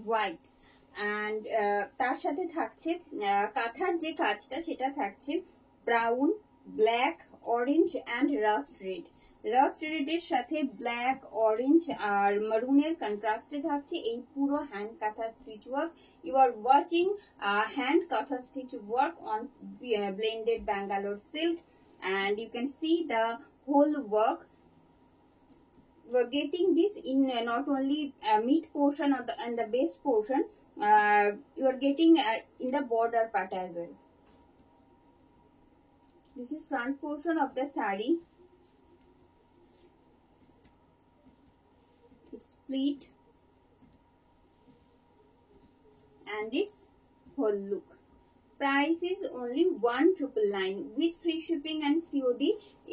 White and তার সাথে থাকছে কাঁথার যে কাজটা সেটা থাকছে brown, black, orange and rust red. Rust রেডের সাথে ব্ল্যাক, অরেঞ্জ আর মারুনের কন্ট্রাস্টে থাকছে এই পুরো hand kantha stitch work. You are watching hand kantha stitch work on blended Bangalore silk, and you can see the whole work. We're getting this in not only mid portion or and the base portion, you are getting in the border part as well. This is front portion of the saree. It's split and its whole look. Price is only 1,999 with free shipping and COD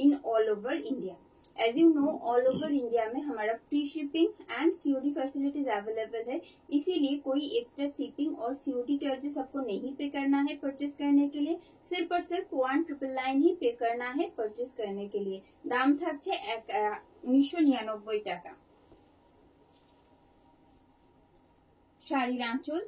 in all over India. As you know, all over India में हमारा free shipping and COD facilities available है, इसीलिए कोई extra shipping और COD charges आपको नहीं पे करना है purchase करने के लिए, सिर्फ और सिर्फ 1,999 ही पे करना है purchase करने के लिए। दाम থাকছে 1999 টাকা। শাড়ির আঁচল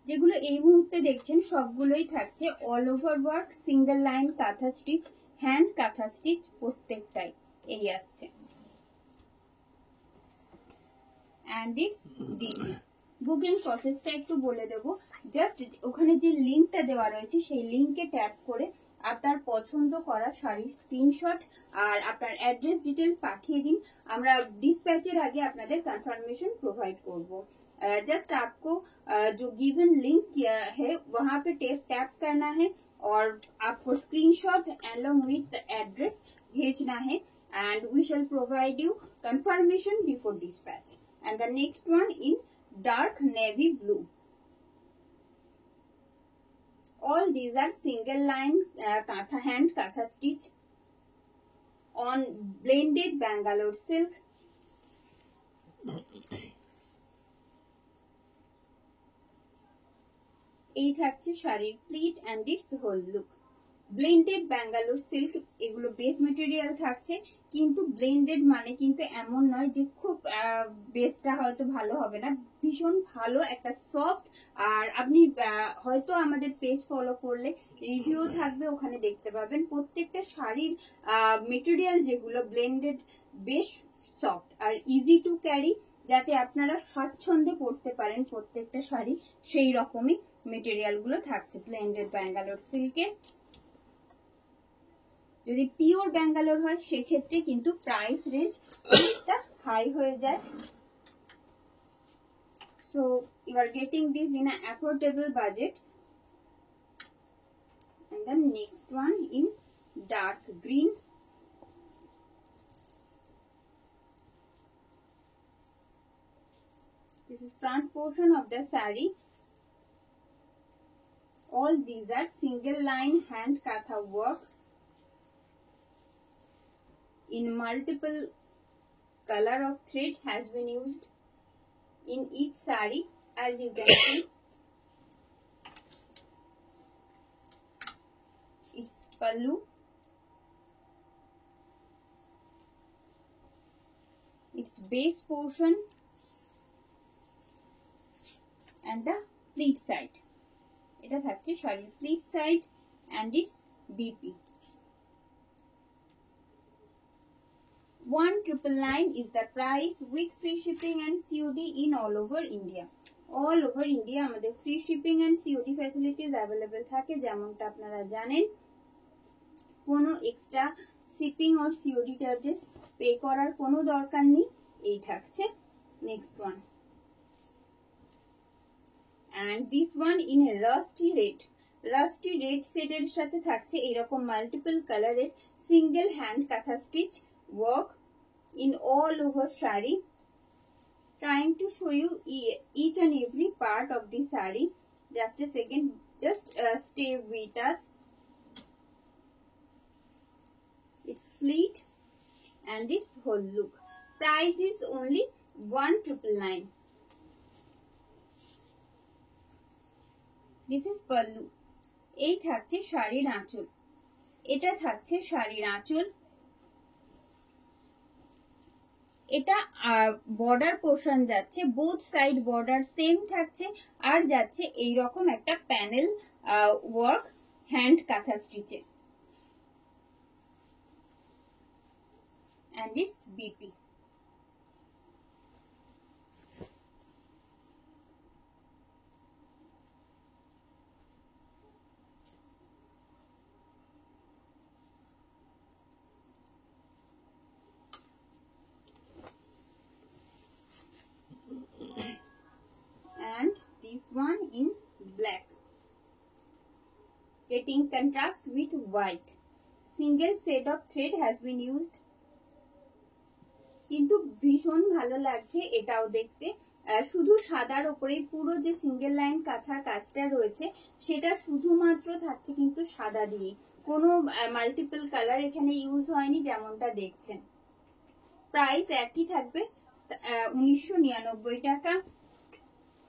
যেগুলো এই মুহূর্তে দেখছেন সবগুলোই থাকছে all over work, single line কাঁথা স্টিচ, হ্যান্ড কাঁথা স্টিচ প্রত্যেকটাই এই আসছে। And it's DP. বুকিং প্রসেসটা একটু বলে দেব, জাস্ট ওখানে যে লিংকটা দেওয়া রয়েছে সেই লিংকে ট্যাপ করে আপনার পছন্দ করা শাড়ির স্ক্রিনশট আর আপনার অ্যাড্রেস ডিটেল পাঠিয়ে দিন, আমরা ডিসপ্যাচের আগে আপনাদের কনফার্মেशन प्रोवाइड করব। जस्ट आपको जो गिवन लिंक है वहां पे टैप करना है और आपको screenshot along with the address भेजना है and we shall provide you confirmation before dispatch. And the next one in dark navy blue. All these are single line katha hand katha stitch on blended Bangalore silk. এই থাকছে শাড়ির pleat and it's whole look. Blended Bangalore silk, এগুলো base material থাকছে, কিন্তু blended মানে কিন্তু এমন নয় যে খুব বেসটা হয়তো ভালো হবে না, ভীষণ ভালো একটা সফট। আর আপনি হয়তো আমাদের পেজ ফলো করলে রিভিউ থাকবে, ওখানে দেখতে পাবেন প্রত্যেকটা শাড়ির মেটেরিয়াল যেগুলো ব্লেন্ডেড বেশ সফট আর ইজি টু ক্যারি, যাতে আপনারা স্বাচ্ছন্দ্যে পরতে পারেন প্রত্যেকটা শাড়ি, সেই রকমই মেটেরিয়াল গুলো থাকছে ব্লেন্ডেড ব্যাঙ্গালোর সিল্কে। যদি পিওর ব্যাঙ্গালোর হয় সেক্ষেত্রে কিন্তু প্রাইস রেঞ্জ অনেকটা হাই হয়ে যায়। So you are getting this in a affordable budget. And the next one in dark green. This is front portion of the saree. All these are single line hand katha work in multiple color of thread has been used in each saree, as you can see. It's pallu, its base portion and the pleat side. এটা থাকছে শাড়ির pleat side and its BP. 1,999 is the price with free shipping and COD in all over India. All over India আমাদের free shipping and COD facilities available থাকে, যেমনটা আপনারা জানেন। কোনো extra shipping or COD charges pay করার কোনো দরকার নেই। এই থাকছে next one. And this one in a rusty red. Rusty red shade এর সাথে থাকছে এরকম মাল্টিপল কালারের single hand kantha stitch work in all over saree. Trying to show you each and every part of the saree. Just a second, just stay with us. It's pleat and its whole look. Price is only 1,999. This is pallu. এই থাকছে শাড়ির আঁচল, এটা থাকছে শাড়ির আঁচল। এটা border portion যাচ্ছে, বোথ সাইড বর্ডার সেম থাকছে, আর যাচ্ছে এইরকম একটা প্যানেল ওয়ার্ক হ্যান্ড কাঁথা স্টিচে, and it's BP. And this one in black, getting contrast with white. Single shade of thread has been used. কিন্তু ভীষণ ভালো লাগছে এটাও দেখতে, শুধু সাদার উপরে পুরো যে সিঙ্গেল লাইন কাঁথার কাজটা রয়েছে সেটা শুধুমাত্র থাকছে কিন্তু সাদা দিয়ে, কোনো মাল্টিপল কালার এখানে ইউজ হয়নি যেমনটা দেখছেন। প্রাইস একই থাকবে 1999 টাকা।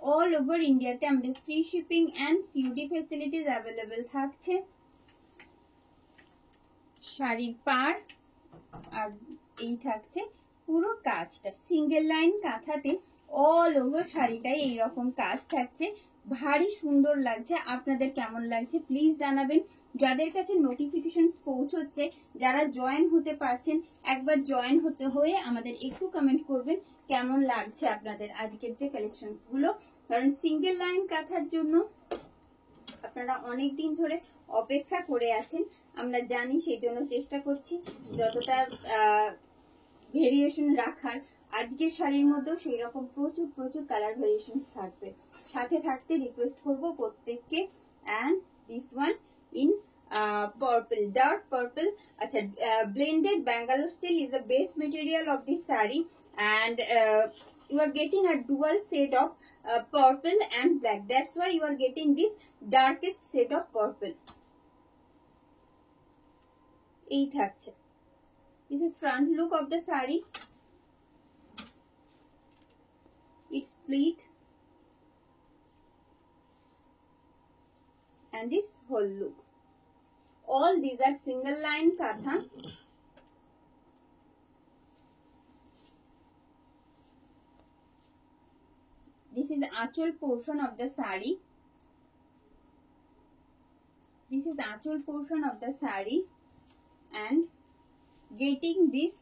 অল ওভার ইন্ডিয়াতে আমাদের free shipping and COD facilities available থাকছে। শাড়ির পাড় আর এই থাকছে পুরো কাজটা, সিঙ্গেল লাইন কাঁথাতে অল ওভার শাড়িটাই এইরকম কাজ থাকছে, ভারী সুন্দর লাগছে। আপনাদের কেমন লাগছে প্লিজ জানাবেন। যাদের কাছে নোটিফিকেশন পৌঁছচ্ছে, যারা জয়েন হতে পারছেন, একবার জয়েন হতে হয়ে আমাদের একটু কমেন্ট করবেন কেমন লাগছে আপনাদের আজকের যে কালেকশনস গুলো। কারণ সিঙ্গেল লাইন কাঁথার জন্য আপনারা অনেক দিন ধরে অপেক্ষা করে আছেন, আমরা জানি, সেই জন্য চেষ্টা করছি যতটা ভেরিয়েশন রাখার। আজকের শাড়ির মধ্যেও সেই রকম প্রচুর প্রচুর কালার ভেরিয়েশন থাকবে, সাথে থাকতে রিকোয়েস্ট করব প্রত্যেককে। And this one in purple, dark purple. আচ্ছা, blended Bangalore silk is the best material of this saree, and you are getting a dual shade of purple and black. That's why you are getting this darkest shade of purple. এই থাকছে। This is front look of the saree. It's split and its whole look. All these are single line katha. This is achal portion of the saree. This is achal portion of the saree, and getting this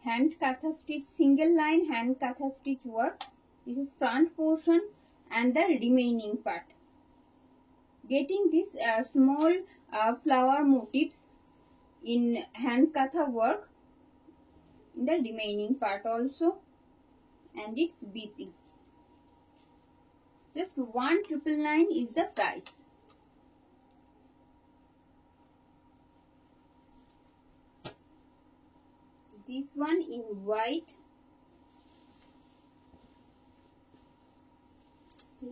hand katha stitch, single line hand katha stitch work. This is front portion and the remaining part. Getting this small flower motifs in hand katha work in the remaining part also, and it's BP. Just 1999 is the price. This one in white,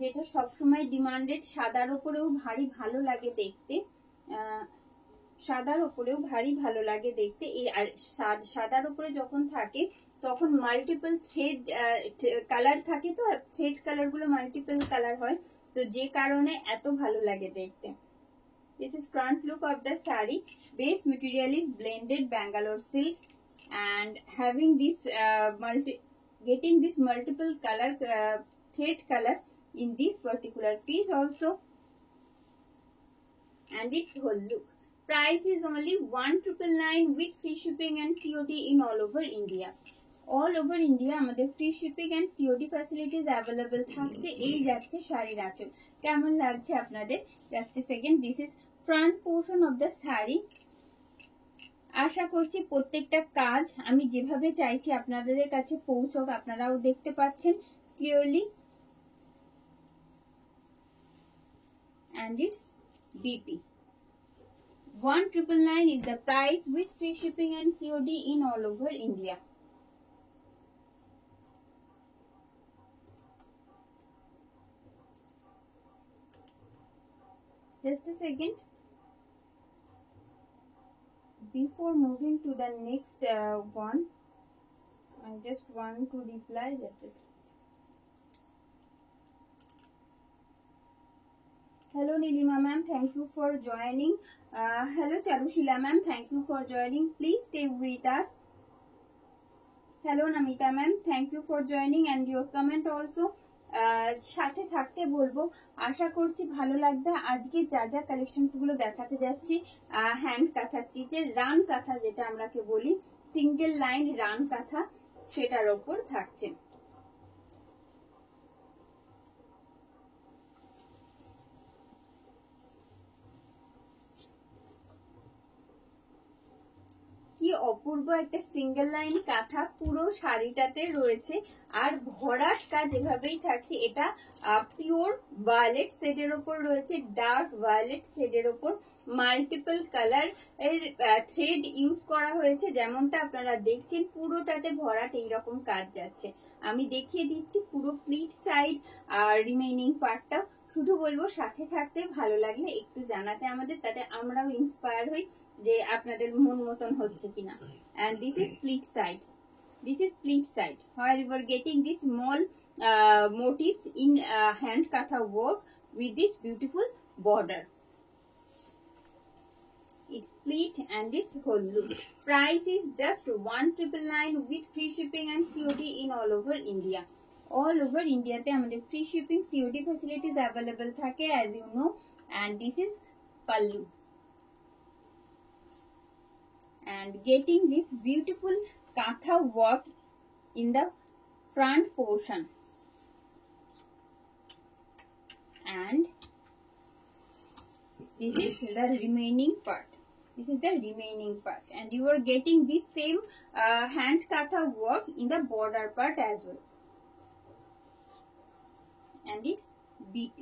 যেটা সবসময় demanded, সাদার উপরেও ভারী ভালো লাগে দেখতে, সাদার উপরেও ভারী ভালো লাগে দেখতে। এই আর সাদার উপরে যখন থাকে তখন মাল্টিপল থ্রেড কালার থাকে, তো থ্রেড কালার গুলো মাল্টিপল কালার হয়, তো যে কারণে এত ভালো লাগে দেখতে। This is front look of the saree. Base material is blended Bangalore silk, and having this getting this multiple color thread color in this particular piece also, and its whole look. Price is only 1999 with free shipping and COD in all over India. All over India আমাদের free shipping and COD facilities available থাকছে। এই যাচ্ছে শাড়ির আঁচল, কেমন লাগছে আপনাদের? Just a second. This is front portion of the sari. আশা করছি প্রত্যেকটা কাজ আমি যেভাবে চাইছি আপনাদের কাছে পৌঁছক, আপনারাও দেখতে পাচ্ছেন clearly. And it's BP. 1999 is the price with free shipping and COD in all over India. Just a second. Before moving to the next one, I just want to reply. Just a second. Hello Nilima ma'am, thank you for joining. Hello Charushila ma'am, thank you for joining. Please stay with us. Hello Namita ma'am, thank you for joining and your comment also. সাথে থাকতে বলবো, আশা করছি ভালো লাগবে। আজকে যা যা collections গুলো দেখাতে যাচ্ছি, হ্যান্ড কাঁথা স্টিচের রান কাঁথা যেটা আমরাকে বলি, সিঙ্গেল লাইন রান কাঁথা, সেটার ওপর থাকছে। কি অপূর্ব একটা সিঙ্গেল লাইন কাঁথা পুরো শাড়িটাতে রয়েছে, আর ভরাট কাজ এভাবেই থাকছে। এটা পিওর ভায়োলেট শেডের ওপর রয়েছে, ডার্ক ভায়োলেট শেডের ওপর মাল্টিপল কালার এর থ্রেড ইউজ করা হয়েছে। যেমনটা আপনারা দেখছেন পুরোটাতে ভরাট এইরকম কাজ যাচ্ছে। আমি দেখিয়ে দিচ্ছি পুরো প্লিট সাইড আর রিমেইনিং পার্টটা। শুধু বলবো সাথে থাকতে, ভালো লাগলে একটু জানাতে আমাদের, তাতে আমরাও ইন্সপায়ার হই যে আপনাদের মন মতন হচ্ছে কিনা। and this is pleat side, this is pleat side where you are getting these small motifs in hand katha work with this beautiful border. It's pleat and it's whole look. Price is just 1999 with free shipping and COD in all over India. All over India te amader free shipping COD facilities available thake, as you know. And this is pallu, and getting this beautiful katha work in the front portion, and this is the remaining part. This is the remaining part, and you are getting this same hand katha work in the border part as well, and it's BP.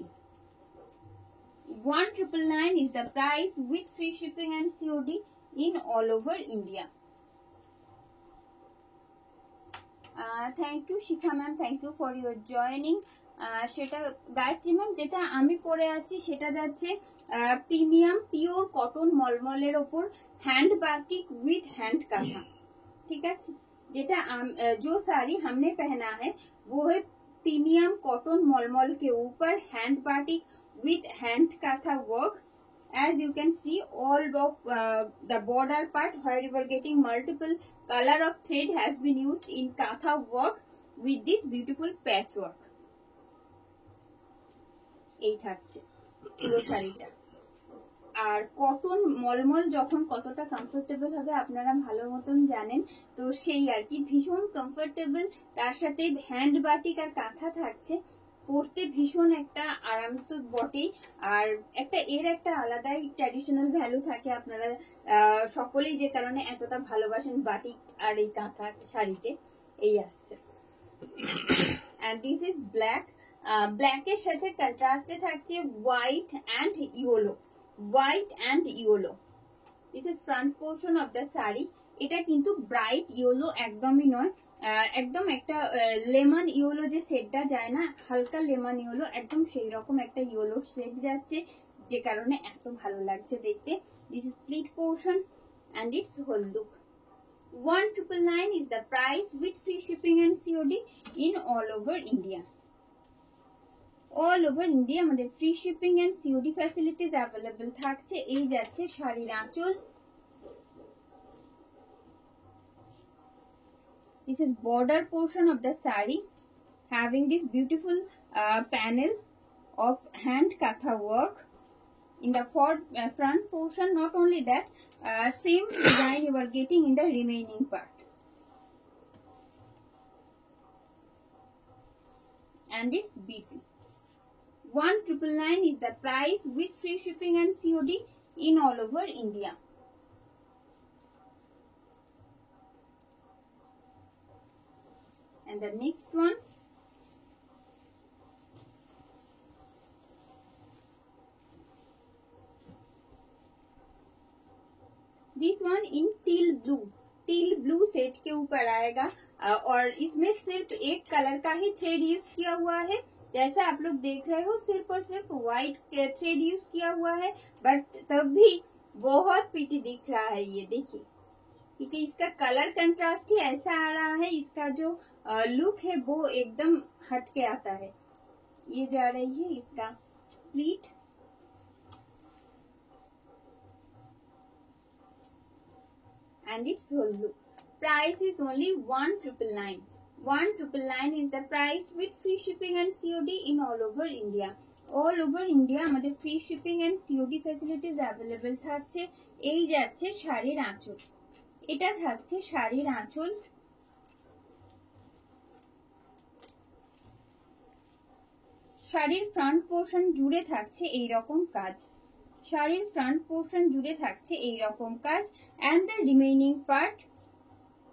1999 is the price with free shipping and COD in all over India. Thank you Shikha ma'am, thank you for your joining. সেটা Gayatri ma'am, যেটা আমি পরে আছি সেটা যাচ্ছে premium pure cotton মলমলের ওপর hand batik with hand kantha. ঠিক আছে, যেটা जो साड़ी हमने पहना है वो है प्रीमियम कॉटन मलमल के ऊपर hand batik with hand katha work. As you can see, all of the border part where you are getting multiple color of thread has been used in katha work with this beautiful patchwork. এই থাকছে পুরো শাড়িটা। আর cotton মলমল যখন কতটা comfortable হবে আপনারা ভালো মতন জানেন, তো সেই আর কি, ভীষণ কমফোর্টেবল। তার সাথে হ্যান্ড বাটিক আর কাঁথা থাকছে, পরতে ভীষণ একটা আরাম তো বটেই, আর একটা এর একটা আলাদাই ট্র্যাডিশনাল ভ্যালু থাকে। আপনারা সকলেই যে কারণে এতটা ভালোবাসেন বাটিক আর এই কাঁথা শাড়িতে, এই আসছে। and this is black, black এর সাথে কন্ট্রাস্টে থাকছে white and yellow, white and yellow. This is front portion of the sari. এটা কিন্তু ব্রাইট ইয়েলো একদমই নয়, একদম একটা লেমন ইয়েলো যে শেডটা যায় না, হালকা লেমন ইয়েলো, একদম সেই রকম একটা ইয়েলো শেড যাচ্ছে, যে কারণে এত ভালো লাগছে দেখতে। This is pleat portion and its whole look. 1999 is the price with free shipping and COD in all over India. All over India আমাদের free shipping and COD facilities available থাকছে। এই যাচ্ছে শাড়ির আঁচল। This is border portion of the saree having this beautiful panel of hand katha work in the front portion. Not only that, same design you are getting in the remaining part, and it's BP. 1999 is the price with free shipping and COD in all over India. And the next one, this one in teal blue, teal blue set के ऊपर आएगा, और इसमें सिर्फ एक colour का ही thread use किया हुआ है। जैसा आप लोग देख रहे हो सिर्फ और सिर्फ व्हाइट थ्रेड यूज किया हुआ है, बट तब भी बहुत प्रीटी दिख रहा है। ये देखिए, क्योंकि इसका कलर कंट्रास्ट ही ऐसा आ रहा है, इसका जो लुक है वो एकदम हट के आता है। ये जा रही है इसका pleat and its whole look. Price is only 1999. 1999 is the price with free shipping and COD in all over India. All over India আমাদের free shipping and COD facilities available থাকছে। এই যাচ্ছে শাড়ির আঁচল, এটা থাকছে শাড়ির আঁচল। শাড়ির ফ্রন্ট পোর্শন জুড়ে থাকছে এই রকম কাজ, শাড়ির ফ্রন্ট পোর্শন জুড়ে থাকছে এই রকম কাজ, and the remaining part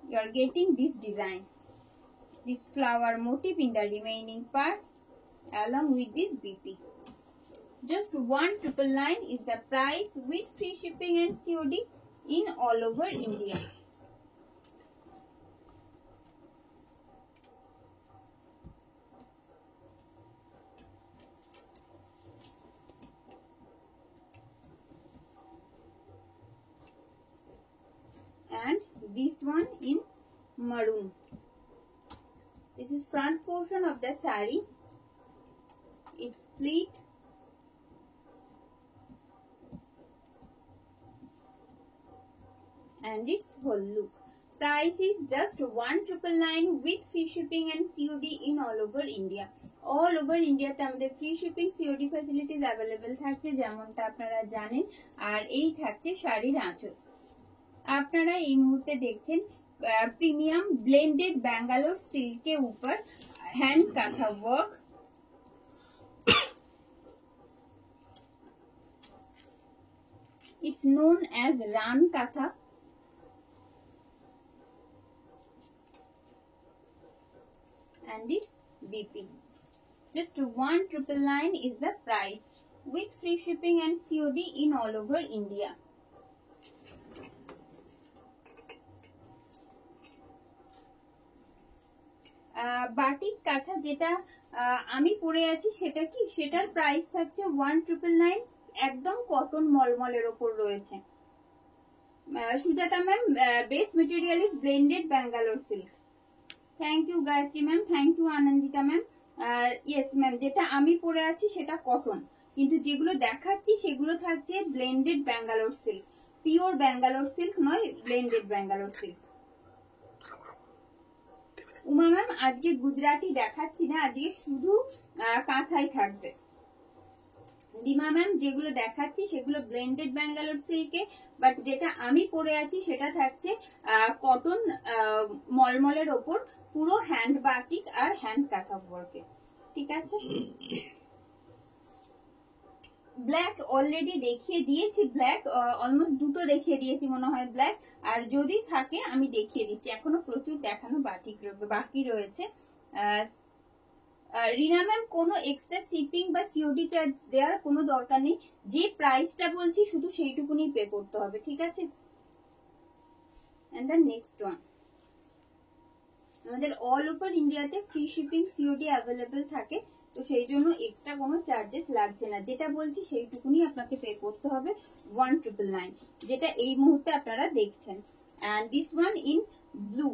you are getting this design, this flower motif in the remaining part along with this BP. Just 1999 is the price with free shipping and COD in all over India. And this one in maroon. This is front portion of the saree. It's split and its whole look. Price is just 1999 with free shipping and COD in all over India. All over India তে আমাদের free shipping COD facilities available থাকছে, যেমনটা আপনারা জানেন। আর এই থাকছে শাড়ির আঁচল। আপনারা এই মুহূর্তে দেখছেন প্রিমিয়াম ব্লেন্ডেড ব্যাঙ্গালোর সিল্কের উপর hand kantha work. It's known as Ran Katha. And it's BP. Just 1999 is the price with free shipping and COD in all over India. Batik কাঁথা যেটা আমি পরে আছি সেটা কি, সেটার প্রাইস থাকছে 1999, একদম কটন মলমলের ওপর রয়েছে। Sujata ma'am, best material is blended Bangalore silk. Thank you Gayatri ma'am, thank you Anandita ma'am. Yes ma'am, যেটা আমি পরে আছি সেটা কটন, কিন্তু যেগুলো দেখাচ্ছি সেগুলো থাকছে blended Bangalore silk, pure Bangalore silk নয়, blended Bangalore silk. Uma ma'am, আজকে গুজরাটি দেখাচ্ছি না, আজকে শুধু কাঁথাই থাকবে। ডিমা ম্যাম, যেগুলো দেখাচ্ছি সেগুলো ব্লেন্ডেড ব্যাঙ্গালোর সিল্কে, বাট যেটা আমি পরে আছি সেটা থাকছে কটন মলমলের ওপর, পুরো হ্যান্ড বাটিক আর হ্যান্ড কাঁথা ওয়ার্কে। ঠিক আছে, ব্ল্যাক অলরেডি দেখিয়ে দিয়েছি, ব্ল্যাক অলমোস্ট দুটো দেখিয়ে দিয়েছি মনে হয় ব্ল্যাক, আর যদি থাকে আমি দেখিয়ে দিচ্ছি, এখনো প্রচুর দেখানো বাকি রয়েছে। রিনা ম্যাম, কোনো এক্সট্রা শিপিং বা সিওডি চার্জ দেওয়ার কোনো দরকার নেই, যে প্রাইসটা বলছি শুধু সেইটুকুনি পে করতে হবে। ঠিক আছে, এন্ড দ্য নেক্সট ওয়ান, আমাদের অল ওভার ইন্ডিয়াতে ফ্রি শিপিং সিওডি অ্যাভেলেবেল থাকে, তো সেই জন্য এক্সট্রা কোনো চার্জেস লাগছে না, যেটা বলছি সেইটুকুনি আপনাকে পে করতে হবে 1999, যেটা এই মুহূর্তে আপনারা দেখছেন। And this one in blue,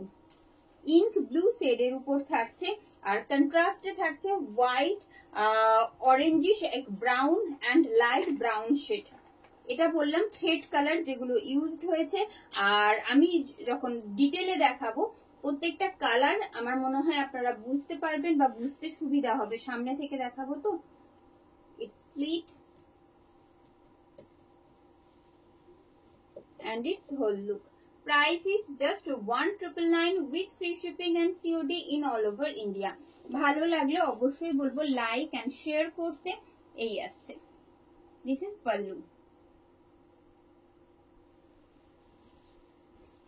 ink blue শেডের উপর থাকছে, আর কন্ট্রাস্টে থাকছে white, orangish, brown and light brown shade. এটা বললাম থ্রেড কালার যেগুলো ইউজড হয়েছে, আর আমি যখন ডিটেলে দেখাবো প্রত্যেকটা কালার আমার মনে হয় আপনারা বুঝতে পারবেন বা বুঝতে সুবিধা হবে, সামনে থেকে দেখাবো তো। It's split and its whole look. Price is just 1999 with free shipping and COD in all over India. ভালো লাগলে অবশ্যই বলবো লাইক এন্ড শেয়ার করতে। এই আসছে, this is pallu,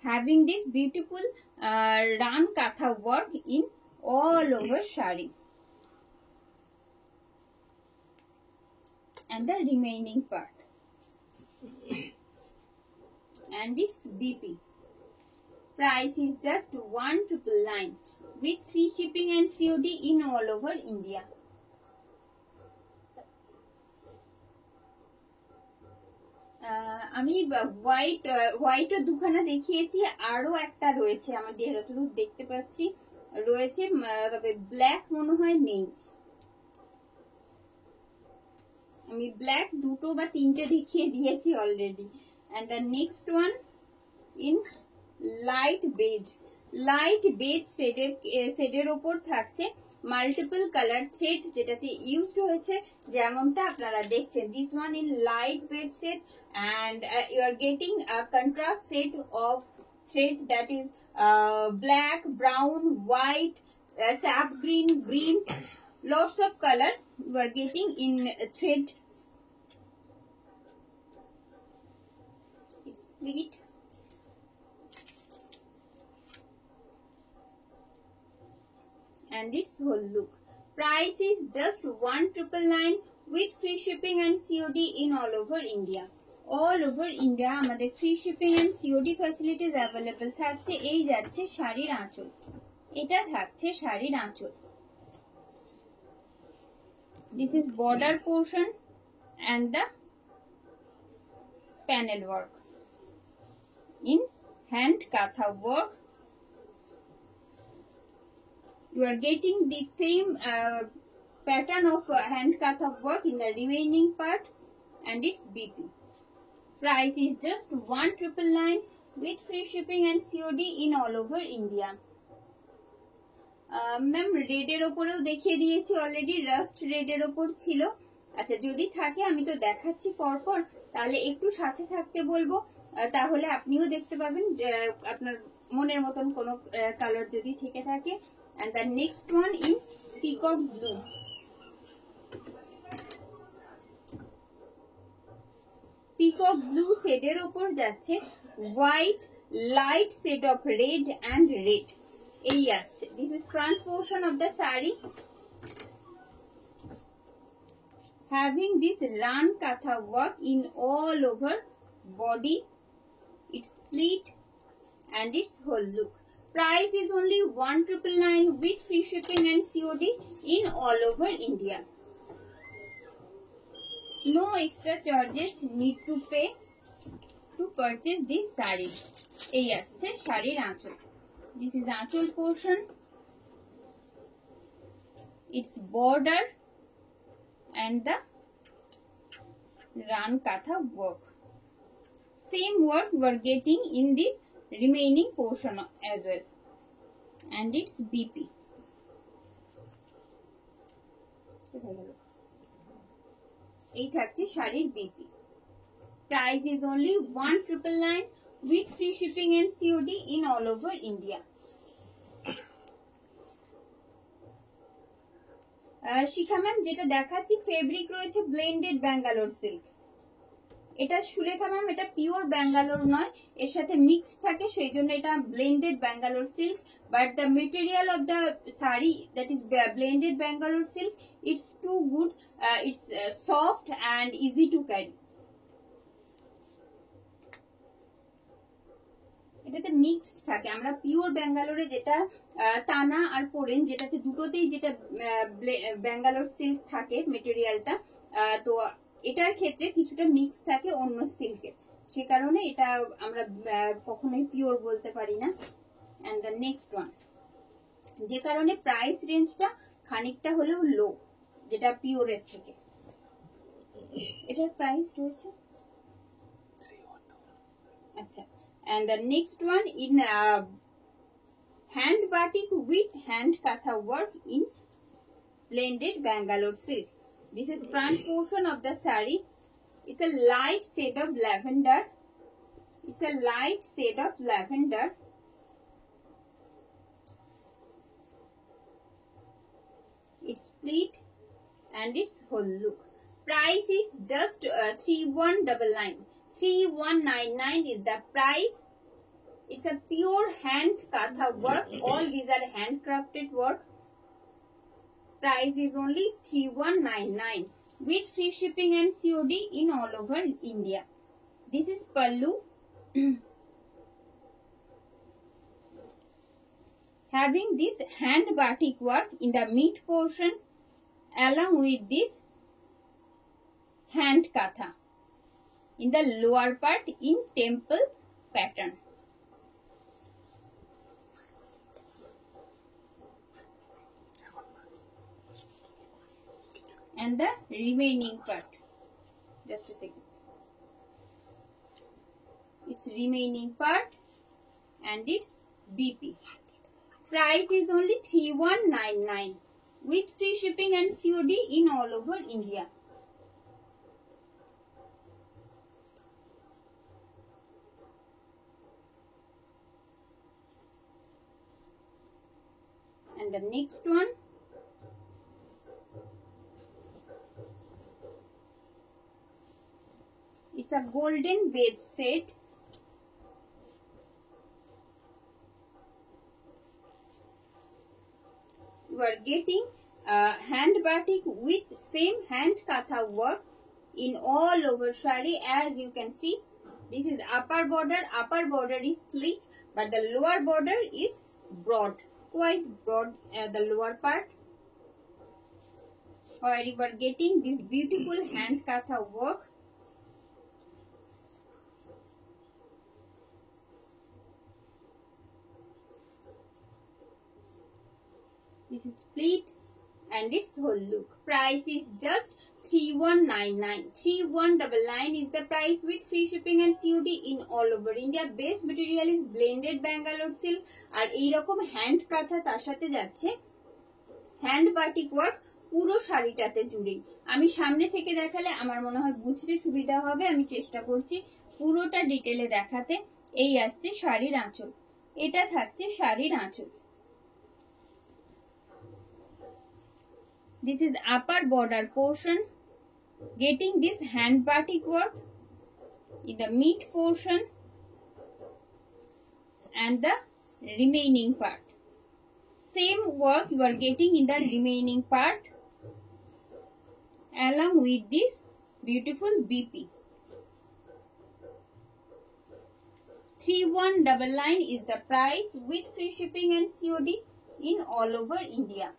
having this beautiful Ran Katha work in all over shari, and the remaining part, and its BP. Price is just 1999 with free shipping and COD in all over India. আমি white দুখানা দেখিয়েছি, আরো একটা রয়েছে আমার যতদূর দেখতে পাচ্ছি রয়েছে, তবে ব্ল্যাক মনে হয় নেই। আমি ব্ল্যাক দুটো বা তিনটে দেখিয়ে দিয়েছি already. And the next one in light beige শেডের ওপর থাকছে মাল্টিপল কালার থ্রেড, যেটাতে ইউজড হয়েছে যেমনটা আপনারা দেখছেন। This one in light beige shade and you are getting a contrast set of thread that is black, brown, white, sap green, lots of color you are getting in thread. It's split and its whole look. Price is just 1999 with free shipping and COD in all over India. All over India আমাদের free shipping and COD facilities available থাকছে। এই যাচ্ছে শাড়ির আঁচল, এটা থাকছে শাড়ির আঁচল। This is border portion and the panel work in hand katha work. You are getting the same pattern of hand katha work in the remaining part and its BP. Price is just 1999 with free shipping and COD in all over India. Ma'am রেডের ওপরেও দেখিয়ে দিয়েছি already, rushed রেডের ওপর ছিল। আচ্ছা যদি থাকে আমি তো দেখাচ্ছি পরপর, তাহলে একটু সাথে থাকতে বলবো, তাহলে আপনিও দেখতে পাবেন আপনার মনের মতন কোনো কালার যদি থেকে থাকে। And the next one in peacock blue. Peacock blue শেডের ওপর যাচ্ছে white light shade of red and red. এই আসছে। This is front portion of the saree. Having this run katha work in all over body, its split and its whole look. Price is only 1999 with free shipping and COD in all over India. No extra charges need to pay to purchase this saree. এই আসছে শাড়ির আঁচল। This is আঁচল portion. Its border and the run katha work. Same work you are getting in this remaining portion as well, and its BP. এই থাকছে শাড়ির BP. Price is only 1999 with free shipping and COD in all over India. Shikha ma'am যেটা দেখাচ্ছি fabric রয়েছে blended Bangalore silk. এটা Sulekha ma'am এটা pure Bangalore নয়, এর সাথে মিক্স থাকে, সেই জন্য এটা blended Bangalore silk. But the material of the sari that is blended Bangalore silk, it's too good, it's soft and easy to carry. এটাতে মিক্সড থাকে। আমরা পিওর ব্যাঙ্গালোরে যেটা টানা আর পোরেন যেটাতে দুটোতেই যেটা ব্যাঙ্গালোর সিল্ক থাকে মেটেরিয়ালটা, তো এটার ক্ষেত্রে কিছুটা মিক্স থাকে অন্য সিল্কের, সে কারণে এটা আমরা কখনোই পিওর বলতে পারি না। এন্ড দ্য নেক্সট ওয়ান, যে কারণে প্রাইস রেঞ্জটা খানিকটা হলেও লো যেটা পিওরের থেকে। এটার প্রাইস রয়েছে আচ্ছা। And the next one in hand batik with hand katha work in blended Bangalore silk. This is front portion of the saree. It's a light shade of lavender. It's a light shade of lavender. It's split and its whole look. Price is just 3199. 3199 is the price. It's a pure hand katha work. All these are handcrafted work. Price is only 3199 with free shipping and COD in all over India. This is pallu. Having this hand batik work in the mid portion along with this hand katha in the lower part in temple pattern. And the remaining part, just a second, it's remaining part and it's BP. Price is only 3199 with free shipping and COD in all over India. And the next one, it's a golden beige set. You are getting hand batik with same hand katha work in all over shari. As you can see, this is upper border. Upper border is sleek, but the lower border is broad, quite broad. The lower part, where you are getting this beautiful hand katha work. This is split and its whole look. Price is just 3199. 3199 is the price with free shipping and COD in all over India. Base material is blended Bangalore silk. আর এইরকম hand কাঁথা তার সাথে যাচ্ছে hand batik work পুরো শাড়িটাতে জুড়ে। আমি সামনে থেকে দেখালে আমার মনে হয় বুঝতে সুবিধা হবে। আমি চেষ্টা করছি পুরোটা ডিটেলে দেখাতে। এই আসছে শাড়ির আঁচল, এটা থাকছে শাড়ির আঁচল। This is upper border portion, getting this hand batik work in the mid portion and the remaining part. Same work you are getting in the remaining part along with this beautiful BP. 3199 is the price with free shipping and COD in all over India.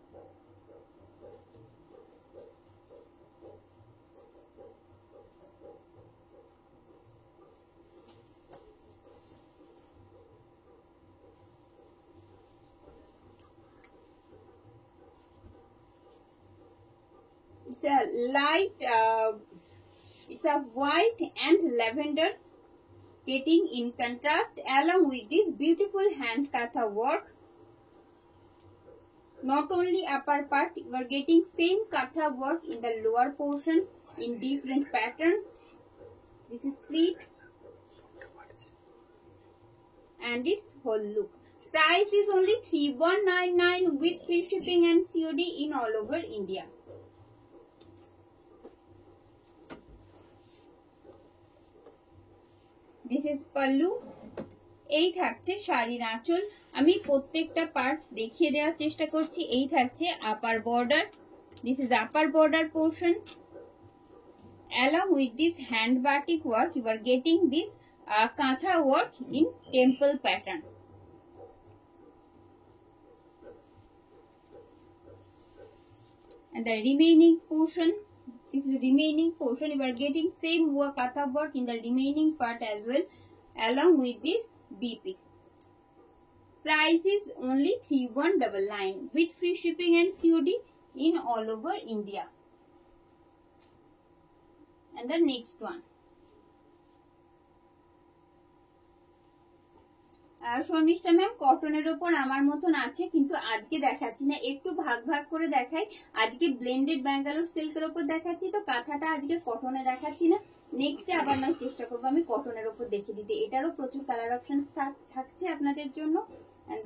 It's a light, it's a white and lavender getting in contrast along with this beautiful hand katha work. Not only upper part, you are getting same katha work in the lower portion in different pattern. This is pleat and its whole look. Price is only 3199 with free shipping and COD in all over India. This is pallu. এই থাকছে শাড়ির আঁচল। আমি প্রত্যেকটা part দেখিয়ে দেওয়ার চেষ্টা করছি। এই থাকছে upper border. This is upper border portion. Along with this hand batik work, you are getting this katha work in temple pattern. And the remaining portion, this is the remaining portion, you are getting same katha work in the remaining part as well, along with this BP. Price is only 3199 with free shipping and COD in all over India. And the next one, Sharmistha ma'am কটনের ওপর আমার মতন আছে, কিন্তু আজকে দেখাচ্ছি না, একটু ভাগ ভাগ করে দেখাই। আজকে ব্লেন্ডেড ব্যাঙ্গালোর সিল্কের ওপর দেখাচ্ছি, তো কাঁথাটা আজকে কটনে দেখাচ্ছি না। নেক্সটে আবার নয় চেষ্টা করবো আমি কটনের ওপর দেখিয়ে দিতে। এটারও প্রচুর কালার অপশন থাকছে আপনাদের জন্য। And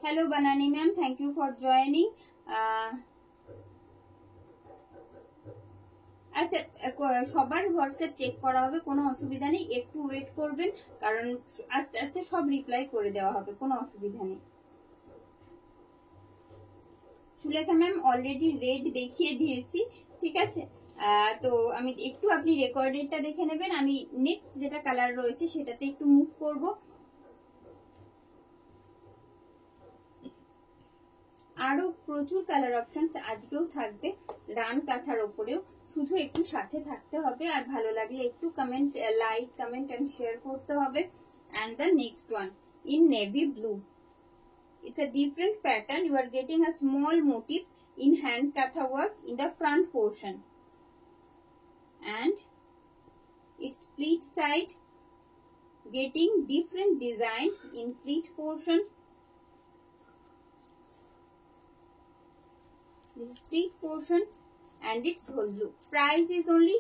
hello Banani ma'am, thank you for joining. আচ্ছা, সবার হোয়াটসঅ্যাপ চেক করা হবে, কোনো অসুবিধা নেই, একটু ওয়েট করবেন, কারণ আস্তে আস্তে সব রিপ্লাই করে দেওয়া হবে, কোনো অসুবিধা নেই। সুলেখা ম্যাম অলরেডি রেড দেখিয়ে দিয়েছি, ঠিক আছে। তো আমি একটু, আপনি রেকর্ডেডটা দেখে নেবেন, আমি নেক্সট যেটা কালার রয়েছে সেটাতে একটু মুভ করব। আরো প্রচুর কালার অপশন আজকেও থাকবে রান কাঁথার ওপরেও, শুধু একটু সাথে থাকতে হবে, আর ভালো লাগলে একটু comment, like, comment and share করতে হবে। And the next one in navy blue, it's a different pattern. You are getting a small motifs in hand katha work in the front portion, and its split side getting different design in pleat portion. This is pleat portion and its whole look. Price is only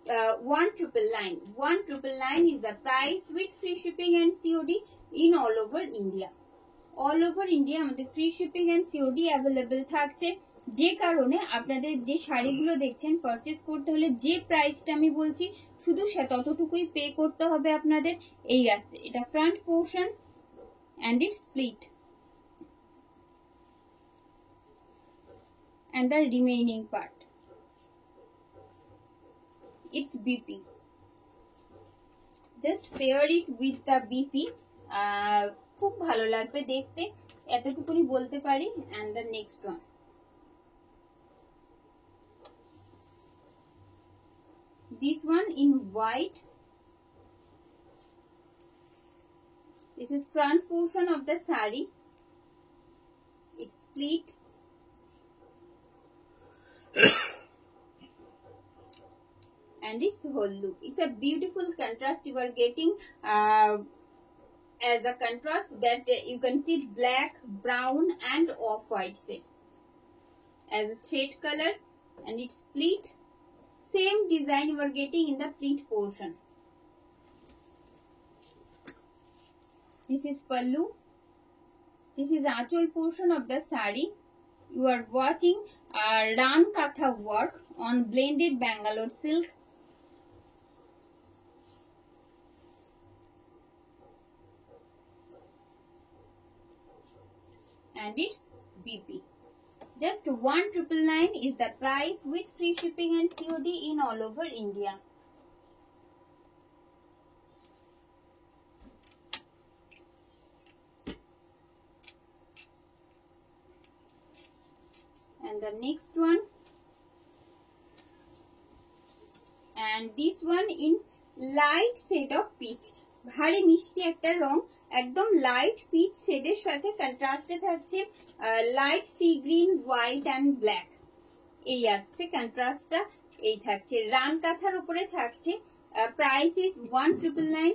1999. 1999 is the price with free shipping and COD in all over India. All over India আমাদের free shipping and COD available থাকছে। যে কারণে আপনাদের যে শাড়িগুলো দেখছেন purchase করতে হলে যে প্রাইসটা আমি বলছি শুধু সে ততটুকুই পে করতে হবে আপনাদের। এই আসছে এটা front portion and its pleat and the remaining part it's BP. Just pair it with the BP. খুব ভালো লাগবে দেখতে, এতটুকুনি বলতে পারি। and the next one, this one in white. This is front portion of the sari. It's pleat and its whole look. It's a beautiful contrast you are getting as a contrast that you can see black, brown and off-white set as a thread color, and it's pleat. Same design you are getting in the pleat portion. This is pallu. This is achol portion of the sari. You are watching Ran Katha work on blended Bangalore silk. And it's BP. Just 1999 is the price with free shipping and COD in all over India. And the next one, and this one in light shade of peach. ভারী মিষ্টি একটা রং, একদম light pitch শেডের সাথে কন্ট্রাস্টে থাকছে light sea green, white and black. এই আসছে কন্ট্রাস্টটা, এই থাকছে রান কাঁথার উপরে থাকছে। প্রাইস ইজ 1999,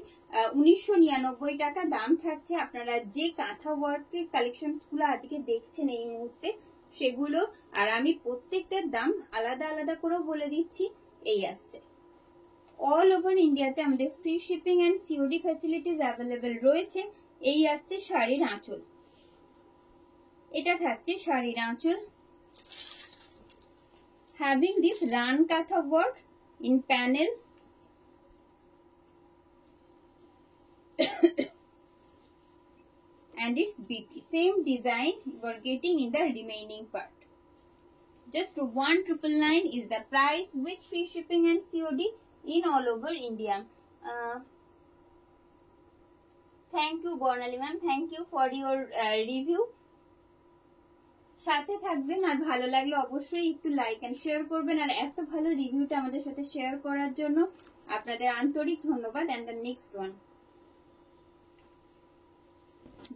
1999 টাকা দাম থাকছে। আপনারা যে কাঁথা ওয়ার্কের কালেকশনস গুলো আজকে দেখছেন এই মুহূর্তে সেগুলো, আর আমি প্রত্যেকটার দাম আলাদা আলাদা করেও বলে দিচ্ছি। এই আসছে অল ওভার ইন্ডিয়াতে আমাদের free shipping and COD facilities available রয়েছে। এই আসছে শাড়ির আঁচল, এটা থাকছে শাড়ির আঁচল, হ্যাভিং দিস রান কাঁথা work in panel and its BP. Same design you are getting in the remaining part. Just 1999 is the price with free shipping and COD in all over India. Thank you Bornali ma'am, thank you for your review. সাথে থাকবেন, আর ভালো লাগলে অবশ্যই একটু like and share করবেন। আর এত ভালো রিভিউটা আমাদের সাথে শেয়ার করার জন্য আপনাদের আন্তরিক ধন্যবাদ। and the next one,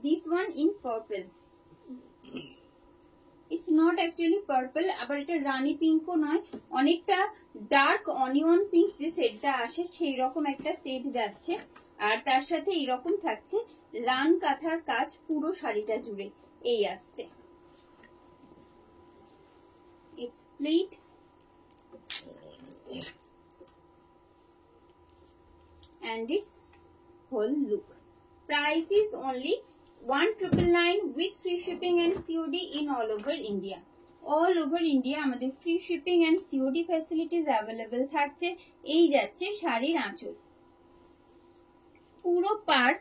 this one in purple. It's not actually purple, আবার এটা রানী পিঙ্কও নয়, অনেকটা ডার্ক অনিয়ন পিঙ্ক যে শেডটা আসে সেই রকম একটা শেড যাচ্ছে। আর তার সাথে এইরকম থাকছে রান কাঁথার কাজ পুরো শাড়িটা জুড়ে। এই আসছে it's pleat and its whole look. Price is only 1999 with free shipping and COD in all over India. All over India আমাদের free shipping and COD facilities available থাকছে। এই যাচ্ছে শাড়ির আঁচল, পুরো পার্ট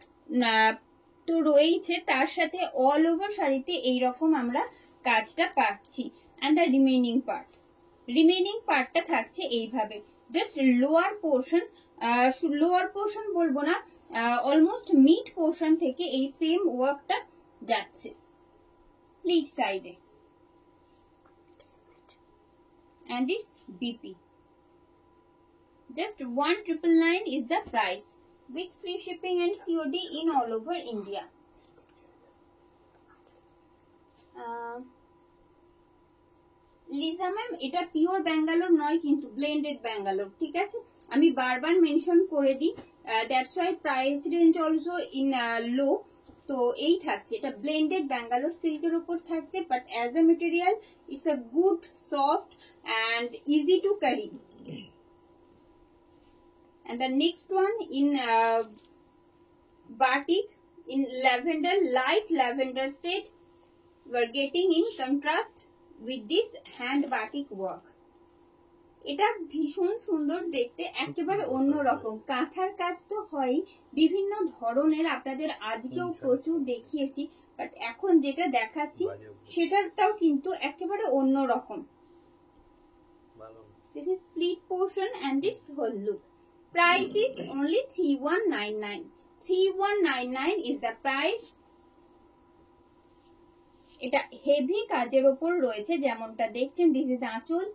তো রয়েছে, তার সাথে অল ওভার শাড়িতে এইরকম আমরা কাজটা পাচ্ছি। and the remaining পার্টটা থাকছে এইভাবে। জাস্ট লোয়ার পোর্শন বলবো না, অলমোস্ট মিড পোর্শন থেকে এই সেম ওয়ার্কটা যাচ্ছে প্লিট সাইডে। and its BP. Just 1999 is the price with free shipping and COD in all over India. Liza ma'am এটা পিওর ব্যাঙ্গালোর নয়, কিন্তু ব্লেন্ডেড ব্যাঙ্গালোর, ঠিক আছে? আমি বারবার মেনশন করে দিই, that's why price range also in low. তো এই থাকছে, এটা ব্লেন্ডেড ব্যাঙ্গালোর সিল্কের উপর থাকছে, but as a material it's a good, soft and easy to carry. And the next one in batik in lavender, light lavender set, we are getting in contrast with this hand batik work. এটা ভীষণ সুন্দর দেখতে, একেবারে অন্যরকম। কাঁথার কাজ তো হয় বিভিন্ন ধরনের, আপনাদের আজকেও প্রচুর দেখিয়েছি, বাট এখন যেটা দেখাচ্ছি সেটারটাও কিন্তু একেবারে অন্যরকম। This is pleat portion and its whole look. Price is only 3199. 3199 is the price. এটা হেভি কাজের উপর রয়েছে, যেমনটা দেখছেন। দিস ইজ আঁচল।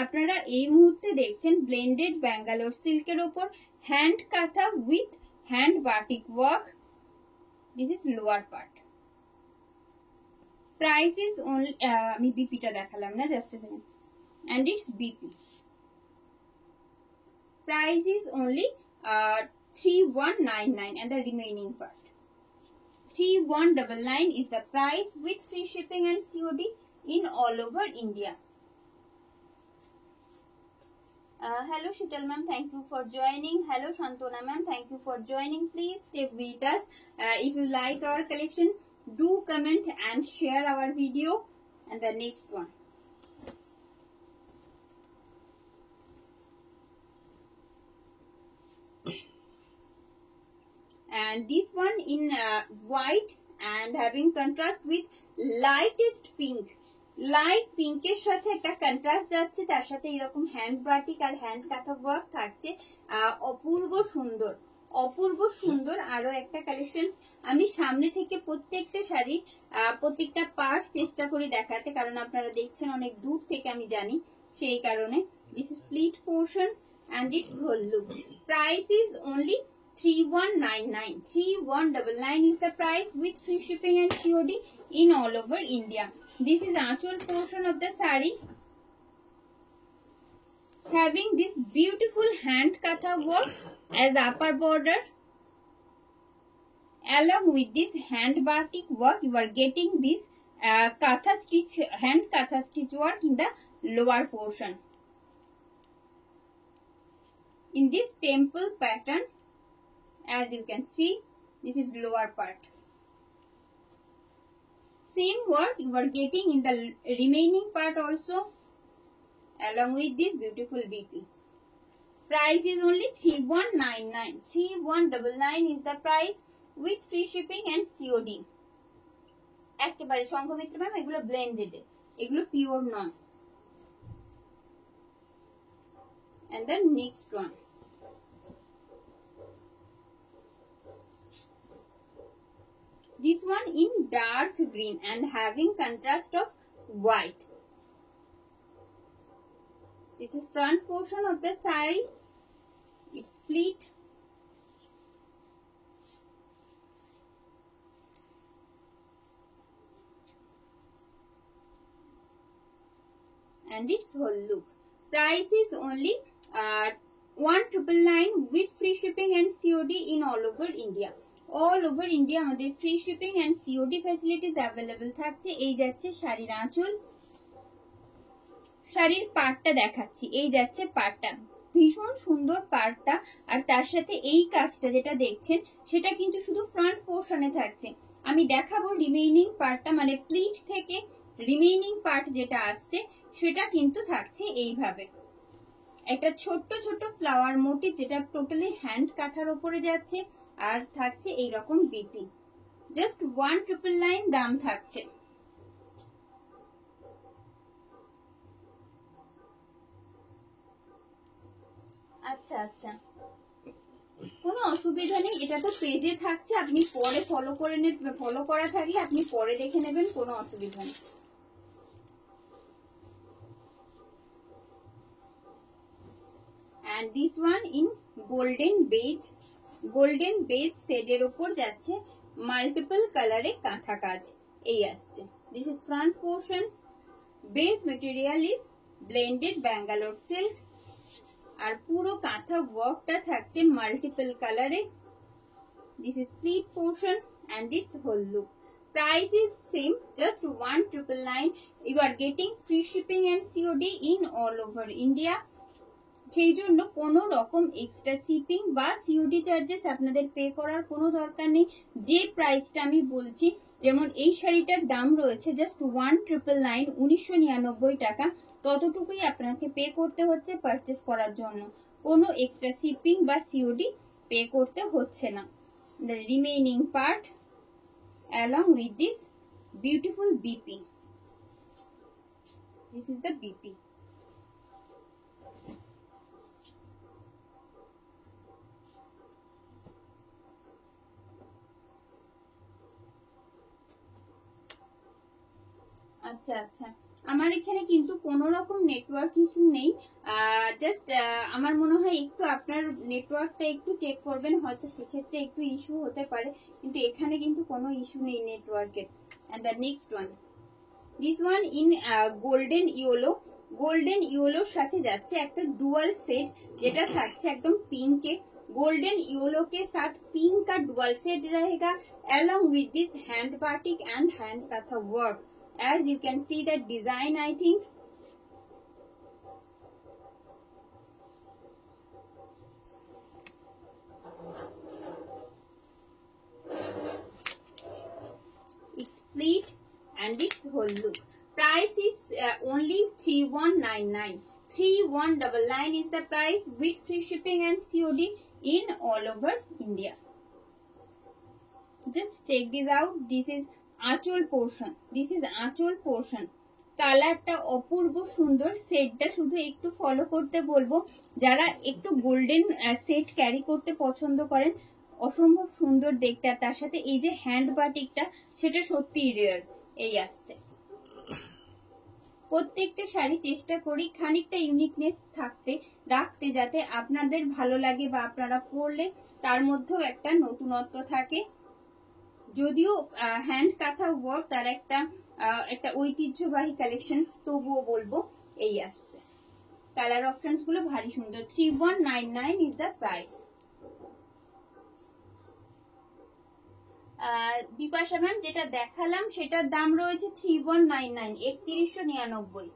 আপনারা এই মুহূর্তে দেখছেন ব্লেন্ডেড ব্যাঙ্গালোর সিল্কের উপর হ্যান্ড কাঁথা with hand batik work. This is lower part. Price is only, আমি বিপিটা দেখালাম না, just a second, and its BP. Price is only 3199 and the remaining part. 3199 is the price with free shipping and COD in all over India. Hello Shital ma'am, thank you for joining. Hello Shantona ma'am, thank you for joining. Please stay with us. If you like our collection, do comment and share our video. And the next one. And this one in white and having contrast with lightest pink. Light পিঙ্কের সাথে একটা contrast যাচ্ছে, তার সাথে এরকম hand batik আর hand kantha work থাকছে। অপূর্ব সুন্দর, অপূর্ব সুন্দর। আরো একটা কালেকশন আমি সামনে থেকে প্রত্যেকটা শাড়ি প্রত্যেকটা পার্ট চেষ্টা করি দেখাতে, কারণ আপনারা দেখছেন অনেক দূর থেকে, আমি জানি, সেই কারণে। This is pleat portion and its whole look. Price is only 3199. 3199 is the price with free shipping and COD in all over India. This is Aanchal portion of the saree, having this beautiful hand katha work as upper border. Along with this hand batik work, you are getting this katha stitch, hand katha stitch work in the lower portion. In this temple pattern, as you can see, this is lower part. Same work you are getting in the remaining part also, along with this beautiful BP. Price is only 3199. 3199 is the price with free shipping and COD. একেবারে Sanghamitra ma'am, এগুলো blended, এগুলো pure নয়। And the next one. This one in dark green and having contrast of white. This is front portion of the saree. It's pleat. And its whole look. Price is only 1999 with free shipping and COD in all over India. All over India আমাদের free shipping and COD facilities available থাকছে। এই যাচ্ছে শাড়ির আঁচল, শাড়ির পাড়টা দেখাচ্ছি, এই যাচ্ছে পাড়টা, ভীষণ সুন্দর পাড়টা। আর তার সাথে এই কাজটা যেটা দেখছেন সেটা কিন্তু শুধু ফ্রন্ট পোর্শনে থাকছে। আমি দেখাবো রিমেইনিং পার্টটা, মানে প্লিট থেকে রিমেইনিং পার্ট যেটা আসছে সেটা কিন্তু থাকছে এইভাবে একটা ছোট্ট ছোট্ট ফ্লাওয়ার মোটিভ, যেটা টোটালি হ্যান্ড কাঁথার উপরে যাচ্ছে। আর থাকছে এইরকম বিপি, জাস্ট 1999 দাম থাকছে। আচ্ছা আচ্ছা, কোনো অসুবিধা নেই, এটা তো পেজে থাকছে, আপনি পরে ফলো করে নেবেন, ফলো করা থাকলে আপনি পরে দেখে নেবেন, কোনো অসুবিধা নেই। And this one in golden beige, golden beige শেডের উপর যাচ্ছে, মাল্টিপল কালারে কাঁথা কাজ এই আসছে। This is front portion. Base material is blended Bangalore silk আর পুরো কাঁথা ওয়ার্কটা থাকছে মাল্টিপল কালারে। This is pleat portion and its whole look. Price is same, just 1999. You are getting free shipping and COD in all over India. সেই জন্য কোনো রকম extra shipping বা সিওডি চার্জেস আপনাদের পে করার কোনো দরকার নেই। যে প্রাইসটা আমি বলছি, যেমন এই শাড়িটার দাম রয়েছে জাস্ট 1999, 1999 টাকা, ততটুকুই আপনাকে পে করতে হচ্ছে পারচেস করার জন্য। কোনো এক্সট্রা শিপিং বা সিওডি পে করতে হচ্ছে না। The remaining part along with this beautiful BP. This is the BP. আচ্ছা আচ্ছা, আমার এখানে কিন্তু কোনো রকম নেটওয়ার্ক ইস্যু নেই। জাস্ট আমার মনে হয় একটু আপনার নেটওয়ার্কটা একটু চেক করবেন, হয়তো সেক্ষেত্রে একটু ইস্যু হতে পারে, কিন্তু এখানে কিন্তু কোনো ইস্যু নেই নেটওয়ার্কের। And the next one, this one in golden yellow. Golden ইয়েলোর সাথে যাচ্ছে একটা ডুয়াল সেট, যেটা থাকছে একদম পিঙ্কে। गोल्डन येलो के साथ पिंक का डुअल सेट रहेगा along with this hand batik and hand katha work. As you can see the design, I think it's pleat and its whole look. Price is only 3199. 3199 is the price with free shipping and COD in all over India. Just check this out. This is আঁচল portion, this is আঁচল portion. কালারটা অপূর্ব সুন্দর। সেটটা শুধু একটু follow করতে বলবো, যারা একটু গোল্ডেন সেট ক্যারি করতে পছন্দ করেন, অসম্ভব সুন্দর দেখতে। আর তার সাথে এই যে হ্যান্ড বাটিকটা, সেটা সত্যিই রেয়ার। এই আসছে প্রত্যেকটা শাড়ি চেষ্টা করি খানিকটা ইউনিকনেস রাখতে, যাতে আপনাদের ভালো লাগে বা আপনারা পরলে তার মধ্যেও একটা নতুনত্ব থাকে। যদিও হ্যান্ড কাঁথা ওয়ার্ক তার একটা ঐতিহ্যবাহী কালেকশন, তবুও বলবো এই আসছে। কালার অপশনস গুলো ভারী সুন্দর। 3199 is the price. Bipasha ma'am, যেটা দেখালাম সেটার দাম রয়েছে 3199, 3199।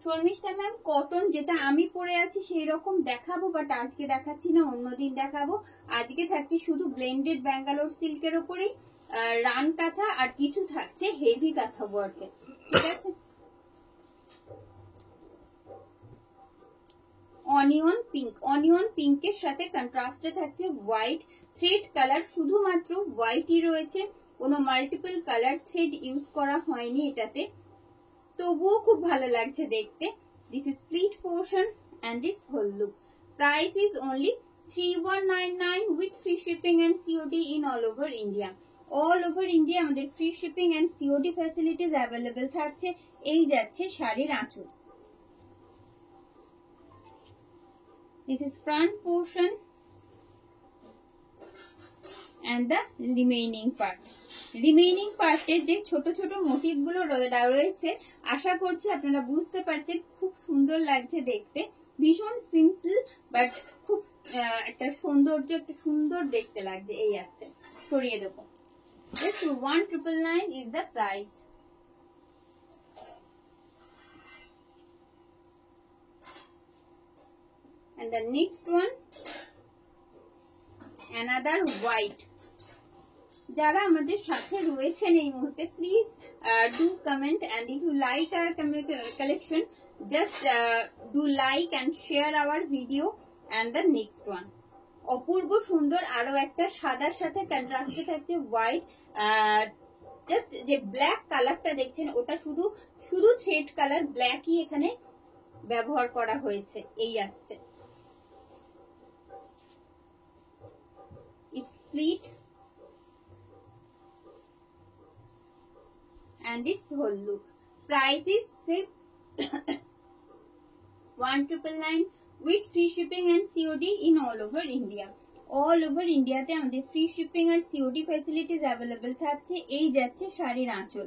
শর্মিষ্ঠা ম্যাম, কটন যেটা আমি পরে আছি সেই রকম দেখাবো, বাট আজকে দেখাচ্ছি না, অন্যদিন দেখাবো। আজকে থাকছে শুধু ব্লেন্ডেড ব্যাঙ্গালোর সিল্কের ওপরেই রান কাঁথা, আর কিছু থাকছে হেভি কাঁথা ওয়ার্কে, ঠিক আছে। অনিয়ন পিঙ্ক, অনিয়ন পিঙ্কের সাথে কন্ট্রাস্টে থাকছে হোয়াইট থ্রেড কালার। শুধুমাত্র হোয়াইটই রয়েছে, কোনো মাল্টিপল কালার থ্রেড ইউজ করা হয়নি এটাতে, তবুও খুব ভালো লাগছে দেখতে। This is pleat portion and its whole look. Price is only 3199 with free shipping and COD in all over India. All over India আমাদের free shipping and COD facilities available থাকছে। এই যাচ্ছে শাড়ির আঁচল। This is front portion and the remaining part. Remaining পার্টের যে ছোট ছোট মোটিভ গুলো রয়েছে, আশা করছি আপনারা বুঝতে পারছেন, খুব সুন্দর লাগছে দেখতে। ভীষণ সিম্পল বাট খুব একটা সৌন্দর্য, একটা সুন্দর দেখতে লাগছে। এই আসছে, সরিয়ে দেবো। 1999 is the price. And the next one, another white. যারা আমাদের সাথে রয়েছেন এই মুহূর্তে, please do comment, and if you like our collection, just do like and share our video. And the next one, অপূর্ব সুন্দর আরো একটা সাদার সাথে কন্ট্রাস্টে থাকছে হোয়াইট। জাস্ট যে ব্ল্যাক কালারটা দেখছেন, ওটা শুধু থ্রেড কালার, ব্ল্যাকই এখানে ব্যবহার করা হয়েছে। এই আসছে, it's pleat and its whole look. Price is 1999 with free shipping and COD in all over India. All over India তে আমাদের ফ্রি শিপিং আর COD ফ্যাসিলিটিস অ্যাভেলেবল থাকছে। এই যাচ্ছে শাড়ির আঁচল।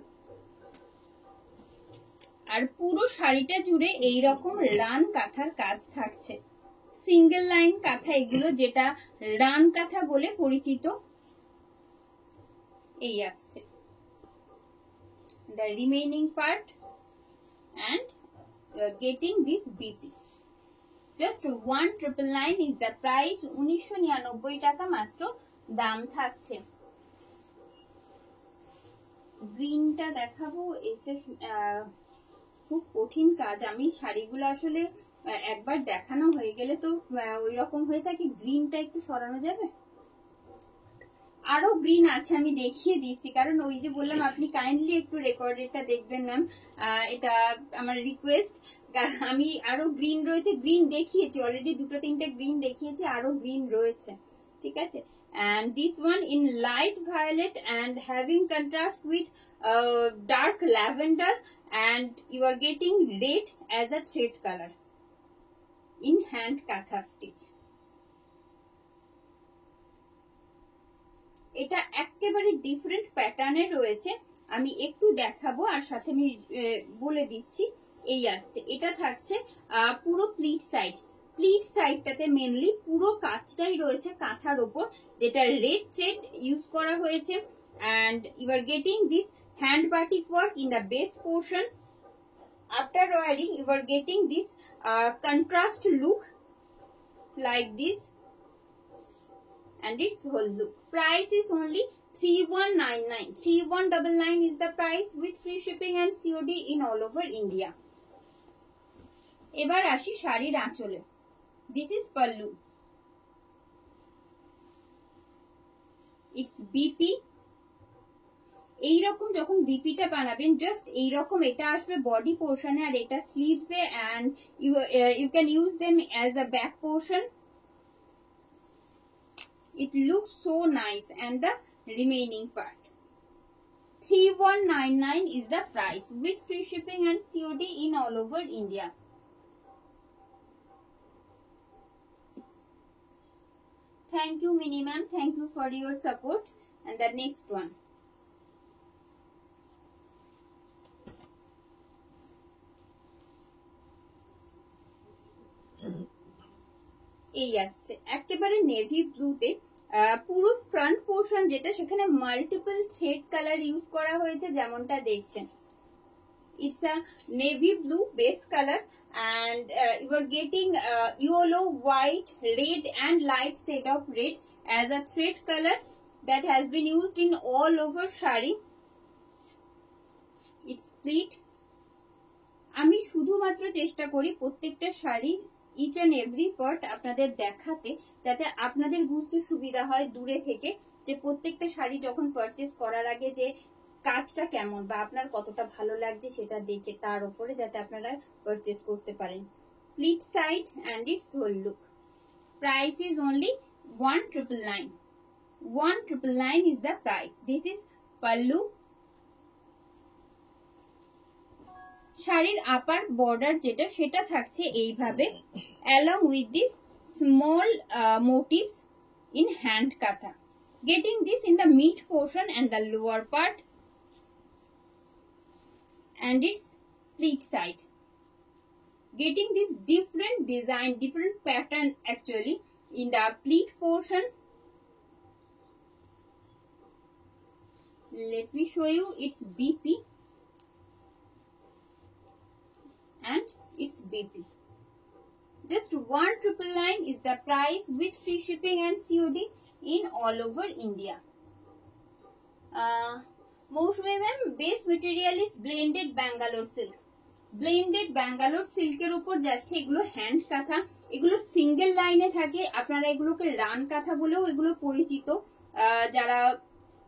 আর পুরো শাড়িটা জুড়ে এইরকম রান কাঁথার কাজ থাকছে, সিঙ্গেল লাইন কাঁথা এগুলো, যেটা রান কাঁথা বলে পরিচিত। এই আসছে the remaining part and you are getting this BP. Just 1999 is the price, 1999 টাকা মাত্র দাম থাকছে। গ্রিনটা দেখাবো, এসে খুব কঠিন কাজ, আমি শাড়িগুলো আসলে একবার দেখানো হয়ে গেলে তো ওই রকম হয়ে থাকে। গ্রিনটা একটু সরানো যাবে? আরো গ্রিন আছে, আমি দেখিয়ে দিচ্ছি, কারণ ওই যে বললাম আপনি কাইন্ডলি একটু রেকর্ডেডটা দেখবেন ম্যাম, এটা আমার রিকোয়েস্ট। আমি আরো গ্রিন রয়েছে, গ্রিন দেখিয়েছি অলরেডি, দুটো তিনটে গ্রিন দেখিয়েছি, আরো গ্রিন রয়েছে, ঠিক আছে। And this one in light violet and having contrast with dark lavender, and you are getting red as a thread color in hand katha stitch. এটা একেবারে ডিফারেন্ট প্যাটার্নে রয়েছে, আমি একটু দেখাবো আর সাথে আমি বলে দিচ্ছি। এই আসছে, এটা থাকছে পুরো প্লিট সাইড, প্লিট সাইডটাতে মেনলি পুরো কাজটাই রয়েছে কাঁথার ওপর, যেটা রেড থ্রেড ইউজ করা হয়েছে। and you are getting this hand batik work in the base portion. After wearing you are getting this contrast look like this, and its whole look. Price is only 3199. 3199 is the price with free shipping and COD in all over India. এবার আসি শাড়ির আঁচলে। This is pallu. It's BP. এইরকম যখন বিপিটা বানাবেন, just এইরকম এটা আসবে বডি পোর্শনে, আর এটা স্লিভসে, and you can use them as a back portion. It looks so nice, and the remaining part. 3199 is the price with free shipping and COD in all over India. Thank you Mini ma'am, thank you for your support. And the next one, এই আসছে একেবারে navy ব্লুতে, পুরো front portion যেটা, সেখানে multiple thread colour use করা হয়েছে যেমনটা দেখছেন। It's a navy blue base colour, and you are getting yellow, white, red and light shade of red as a thread color that has been used in all over shari. It's split. আমি শুধুমাত্র চেষ্টা করি প্রত্যেকটা sari each and every part আপনাদের দেখাতে, যাতে আপনাদের বুঝতে সুবিধা হয় দূরে থেকে, যে প্রত্যেকটা শাড়ি যখন পারচেস করার আগে যে কাজটা কেমন বা আপনার কতটা ভালো লাগছে সেটা দেখে তার উপরে যাতে আপনারা পারচেস করতে পারেন। Pleat side and its whole look. Price is only 1999. 1999 is the price. This is pallu. শাড়ির আপার বর্ডার যেটা, সেটা থাকছে এইভাবে, along with this small motifs in hand katha. Getting this in the mid portion and the lower part, and its pleat side. Getting this different design, different pattern actually in the pleat portion. Let me show you its BP and its BP. Just 1999 is the price with free shipping and COD in all over India. Moushmi ma'am, base material is blended Bangalore silk. Blended Bangalore silker উপর যাচ্ছে, এগুলো hand কাঁথা, এগুলো single লাইনে থাকে, আপনারা এগুলোকে run কাঁথা বলেও এগুলো পরিচিত, যারা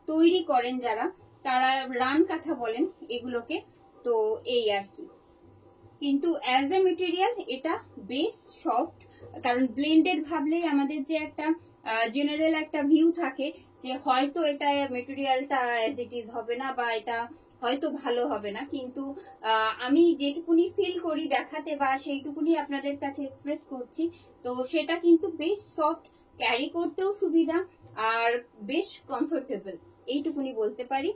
তৈরি করেন যারা, তারা রান কাঁথা বলেন এগুলোকে। তো এই আর কি, কিন্তু অ্যাজ এ মেটেরিয়াল এটা বেশ সফট, কারণ ব্লেন্ডেড ভাবলেই আমাদের যে একটা জেনারেল একটা ভিউ থাকে যে হয়তো এটা মেটেরিয়ালটা অ্যাজ ইট ইজ হবে না বা এটা হয়তো ভালো হবে না, কিন্তু আমি যেটুকুনি ফিল করি দেখাতে বা সেইটুকুনি আপনাদের কাছে এক্সপ্রেস করছি, তো সেটা কিন্তু বেশ সফট, ক্যারি করতেও সুবিধা আর বেশ কমফোর্টেবল, এইটুকুনি বলতে পারি।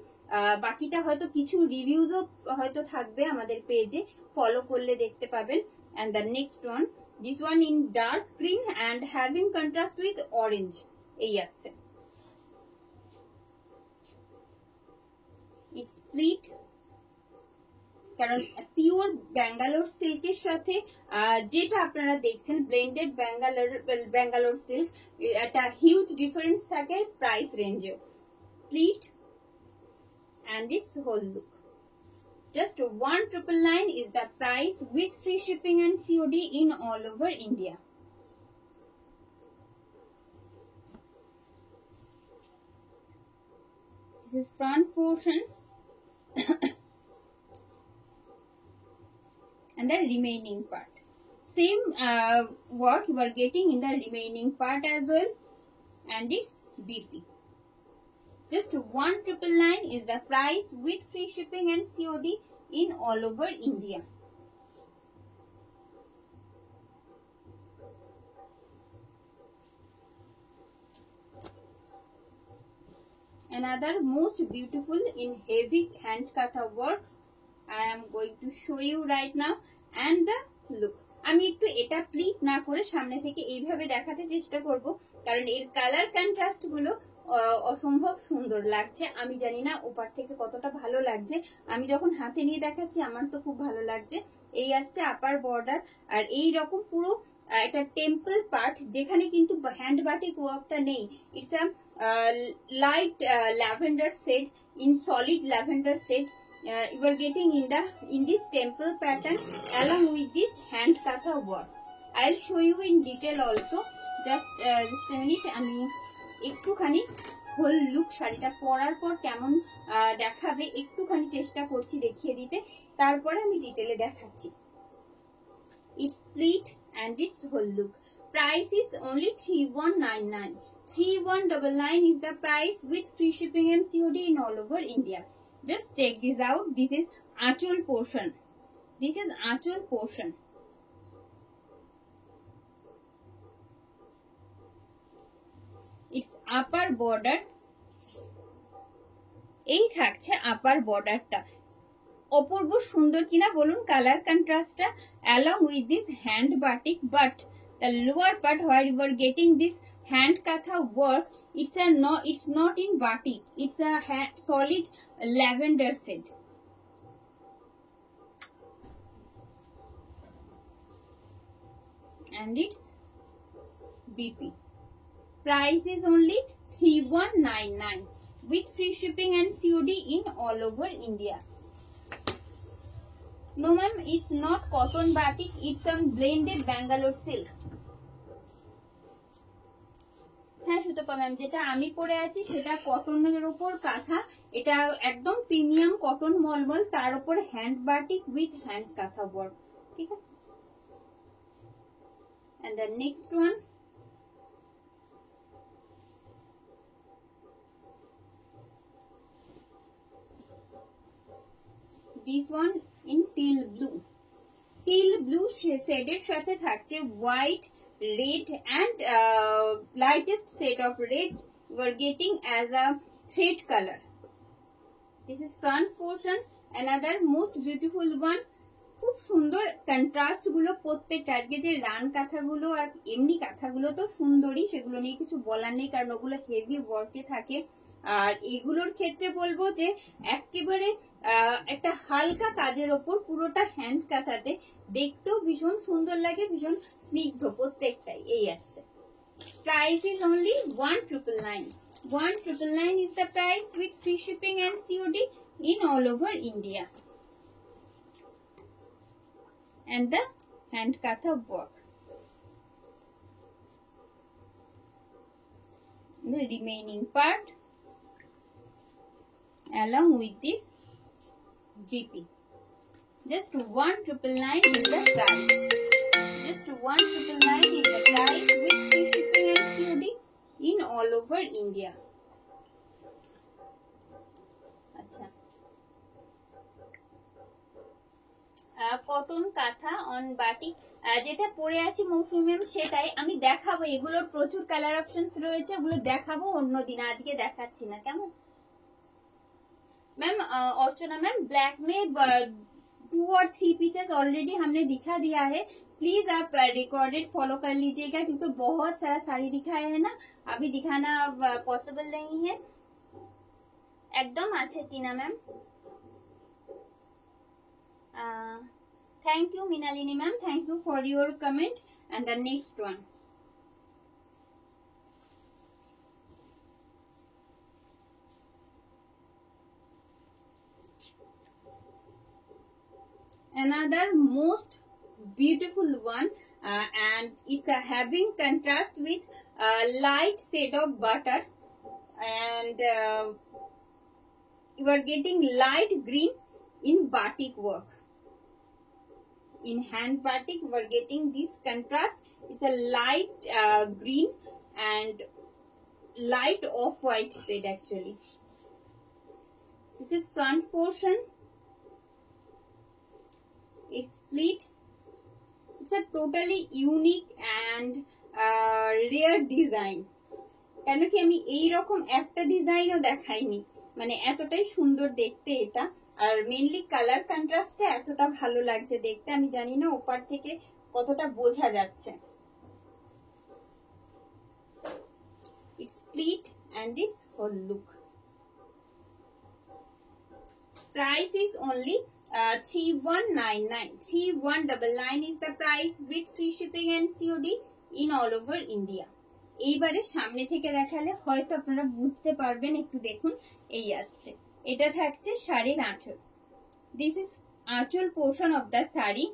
বাকিটা হয়তো কিছু রিভিউজও হয়তো থাকবে আমাদের পেজে, ফলো করলে দেখতে পাবেন। And the next one, this one in dark green and having contrast with orange, এই আসছে। ইটস স্প্লিট, কারণ পিওর ব্যাঙ্গালোর সিল্কের সাথে যেটা আপনারা দেখছেন ব্লেন্ডেড ব্যাঙ্গালোর সিল্ক, একটা হিউজ ডিফারেন্স থাকে প্রাইস রেঞ্জে। Pleat and its whole look. Just 1999 is the price with free shipping and COD in all over India. This is front portion and the remaining part. Same work you are getting in the remaining part as well, and it's BP. Just 1999 is the price with free shipping and COD in all over India. Another most beautiful in heavy hand katha work I am going to show you right now, and the look. আমি একটু এটা pleat না করে সামনে থেকে এইভাবে দেখাতে চেষ্টা করব, কারণ এর কালার কন্ট্রাস্ট গুলো অসম্ভব সুন্দর লাগছে। আমি জানি না উপর থেকে কতটা ভালো লাগছে, আমি যখন হাতে নিয়ে দেখাচ্ছি আমার তো খুব ভালো লাগছে। এই আসছে আপার বর্ডার, আর এই রকম পুরো একটা টেম্পল পার্ট, যেখানে কিন্তু হ্যান্ড বাটিক ওয়ার্কটা নেই। It's a light lavender set, in solid lavender set you are getting in this temple pattern along with this hand katha work. I'll show you in detail also. Just a minute, আমি একটুখানি whole look শাড়িটা পরার পর কেমন দেখাবে একটুখানি চেষ্টা করছি দেখিয়ে দিতে, তারপরে আমি ডিটেলে দেখাচ্ছি। It's split and its whole look. Price is only 3199. 3199 is the price with free shipping and COD in all over India. Just check this out. This is achol portion. This is achol portion. It's upper border. এই থাকছে আপার বর্ডারটা। অপূর্ব সুন্দর কিনা বলুন colour কন্ট্রাস্টটা, along with this hand batik, but the lower part where you are getting this hand katha work, it's not in batik, it's a solid lavender set. And it's BP. Price is only 3199 with free shipping and COD in all over India. No ma'am, it's not cotton batik, it's some blended Bangalore silk. হ্যাঁ Sutapa ma'am, যেটা আমি পরে আছি সেটা কটনের উপর কাঁথা, এটা একদম প্রিমিয়াম কটন মলমল, তার উপর hand batik with hand kantha work, ঠিক আছে। And the next one, this one in teal blue. Teal blue শেডের সাথে থাকছে white, red and lightest shade of red you are getting as a thread color. This is front portion. Another most beautiful one. খুব সুন্দর contrast গুলো প্রত্যেকটা, আজকে যে run কাঁথাগুলো আর এমনি কাঁথাগুলো তো সুন্দরই, সেগুলো নিয়ে কিছু বলার নেই, কারণ ওগুলো হেভি ওয়ার্কে থাকে। আর এগুলোর ক্ষেত্রে বলবো যে একেবারে একটা হালকা কাজের ওপর, পুরোটা হ্যান্ড কাঁথাতে, দেখতেও ভীষণ সুন্দর লাগে, ভীষণ স্নিগ্ধ প্রত্যেকটাই। এই আসছে। Price is only 1999. 1999 is the price with free shipping and COD in all over India. And the hand katha work. The remaining part along with this BP. Just 1999 is the price. Just 1999 is the price with free shipping and COD in all over India. আচ্ছা, cotton কাঁথা on batik যেটা পরে আছি মৌসুমি ma'am, সেটাই আমি দেখাবো। এগুলোর প্রচুর কালার অপশনস রয়েছে, ওগুলো দেখাবো অন্যদিন, আজকে দেখাচ্ছি না, কেমন। मैम अर्चना मैम ब्लैक में 2 और 3 पीसेस ऑलरेडी हमने दिखा दिया है, प्लीज आप रिकॉर्डेड फॉलो कर लीजिएगा क्योंकि बहुत सारा साड़ी दिखाया है ना, अभी दिखाना पॉसिबल नहीं है। एकदम अच्छा Tina ma'am, thank you Meenalini ma'am, thank you for your comment. And the next one, another most beautiful one, and it's having contrast with light shade of butter, and you are getting light green in batik work. In hand batik you are getting this contrast. It's a light green and light off-white shade actually. This is front portion. It's split. It's a totally unique and rare design. কেন কি আমি এই রকম একটা ডিজাইনও দেখাইনি, মানে এতটাই সুন্দর দেখতে এটা, আর মেইনলি কালার কন্ট্রাস্টে এতটা ভালো লাগছে দেখতে, আমি জানি না ওপার থেকে কতটা বোঝা যাচ্ছে। It's split and its whole look. Price is only 3199. 3199 is the price with free shipping and COD in all over India. এইবারে সামনে থেকে দেখালে হয়তো আপনারা বুঝতে পারবেন, একটু দেখুন এই আসছে, এটা থাকছে শাড়ির আঁচল। দিস ইজ আঁচল portion of the sari,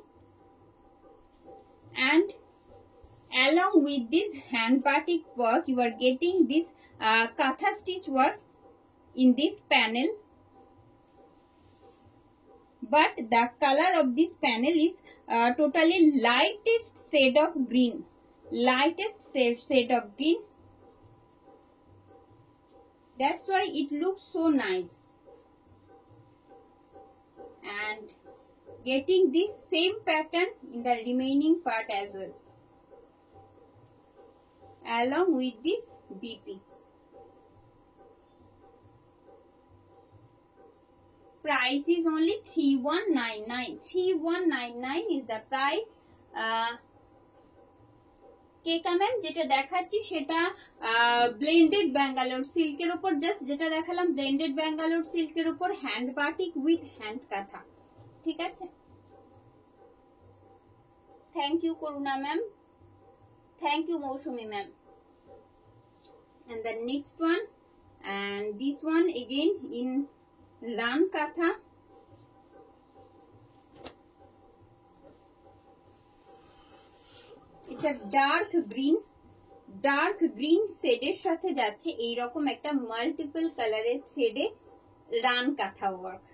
and along with this hand batik work you are getting this katha stitch work in this panel, but the color of this panel is totally lightest shade of green, lightest shade of green. That's why it looks so nice, and getting this same pattern in the remaining part as well, along with this BP. Price is only 3199. 3199 is the price. Keka ma'am যেটা দেখাচ্ছি সেটা blended Bangalore সিল্কের উপর, just যেটা দেখালাম blended Bangalore সিল্কের উপর hand batik with hand kantha, ঠিক আছে। Thank you Karuna ma'am, thank you Mousumi ma'am. And the next one, and this one again in Ran Katha. It's a dark green শেডের সাথে যাচ্ছে এইরকম একটা মাল্টিপল কালারের থ্রেডে রান কাঁথা ওয়ার্ক।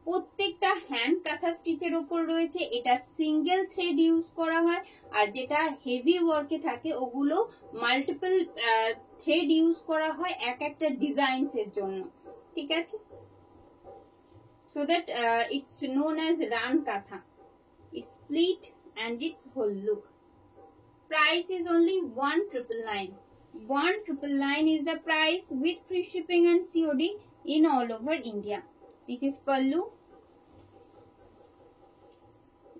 প্রত্যেকটা হ্যান্ড কাঁথা স্টিচের উপর রয়েছে, এটা সিঙ্গেল থ্রেড ইউজ করা হয়, আর যেটা হেভি ওয়ার্কে থাকে ওগুলো মাল্টিপল থ্রেড ইউজ করা হয় এক একটা ডিজাইনস এর জন্য, ঠিক আছে। So that it's known as Ran Katha. It's split and its whole look. Price is only 1999. 1999 is the price with free shipping and COD in all over India. This is pallu.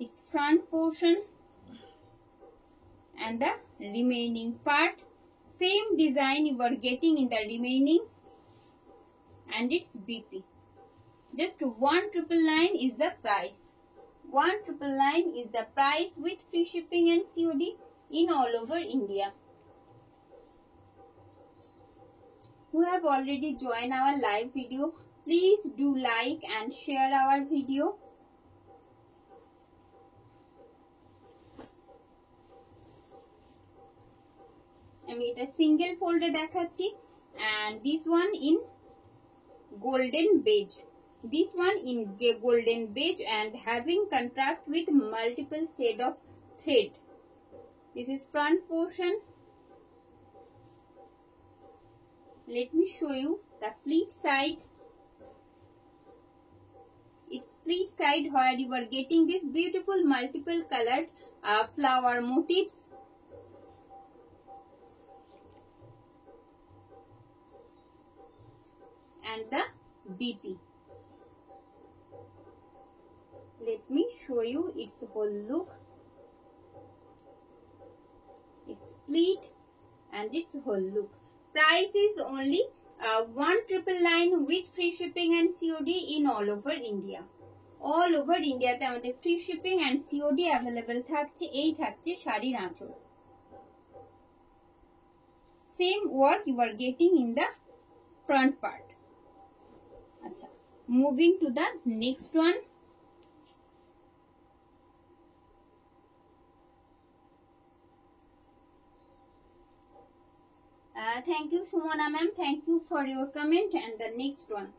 Its front portion and the remaining part. Same design you are getting in the remaining, and it's BP. Just 1999 is the price. 1999 is the price with free shipping and COD in all over India. Who have already joined our live video, please do like and share our video. আমি এটা single ফোল্ডে দেখাচ্ছি, and this one in golden beige. This one in golden beige and having contrast with multiple shade of thread. This is front portion. Let me show you the pleat side. It's pleat side where you are getting this beautiful multiple colored flower motifs. And the BP. let me show you its whole look. Its split and its whole look. Price is only 1999 with free shipping and COD in all over India. All over India তে আমাদের free shipping and COD available থাকছে। এই থাকছে শাড়ির আঁচল। Same work you are getting in the front part. আচ্ছা, moving to the next one. Thank you, Sumana ma'am. Thank you for your comment. And the next one.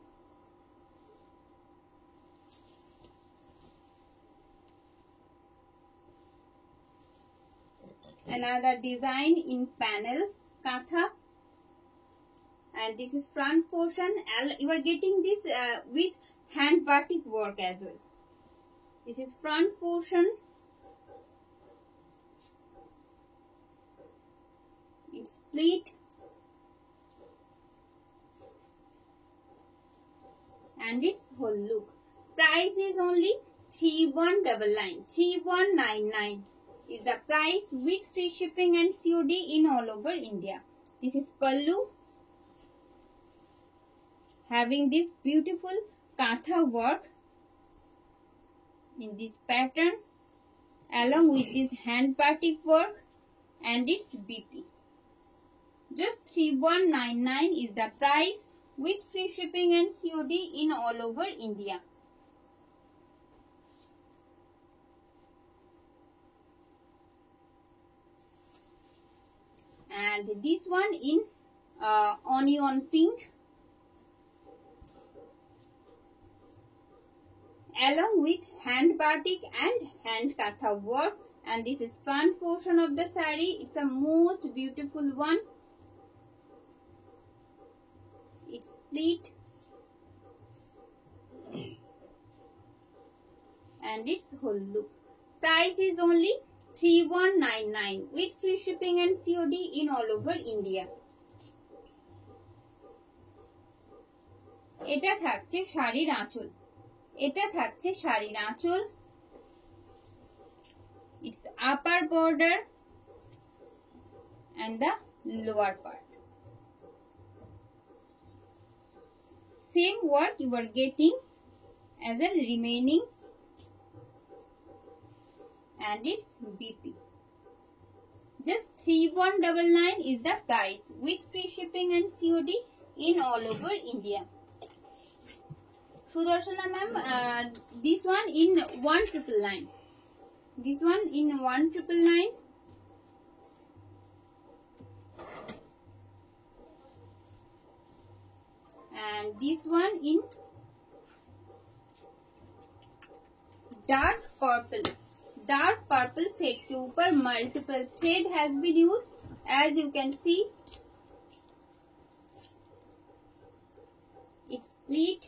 Another design in panel katha. And this is front portion. You are getting this with hand batik work as well. This is front portion. It's split. And its whole look. Price is only 3199. 3199 is the price with free shipping and COD in all over India. This is pallu, having this beautiful katha work in this pattern along with this hand batik work and its BP. Just 3199 is the price with free shipping and COD in all over India. And this one in onion pink along with hand batik and hand katha work, and this is front portion of the saree. It's a most beautiful one. It's split and its whole look. Price is only 3199 with free shipping and COD in all over India. এটা থাকছে শাড়ির আঁচল। এটা থাকছে শাড়ির আঁচল। It's upper border and the lower part. Same work you are getting as a remaining and its BP. Just 3199 is the price with free shipping and COD in all over India. Sudarshana ma'am, this one in 1999. This one in 1999. And this one in dark purple. Dark purple set के ऊपर multiple thread has been used, as you can see. It's split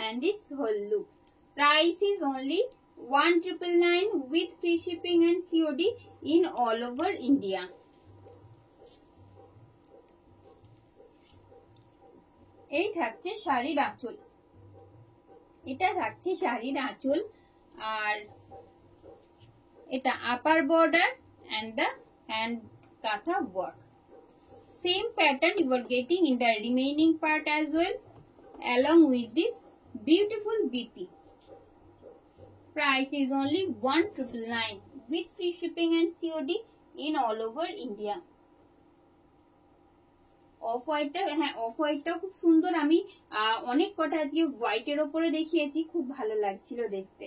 and its whole look. Price is only 1999 with free shipping and COD in all over India. এই থাকছে শাড়ির আঁচল। এটা থাকছে শাড়ির আঁচল আর এটা upper border and the hand katha work. Same pattern you are getting in the remaining part as well along with this beautiful BP. Price is only 1999 with free shipping and COD in all over India. Off হোয়াইটটা, হ্যাঁ off হোয়াইটটা খুব সুন্দর। আমি অনেক কটা আজকে হোয়াইটের ওপরে দেখিয়েছি, খুব ভালো লাগছিল দেখতে।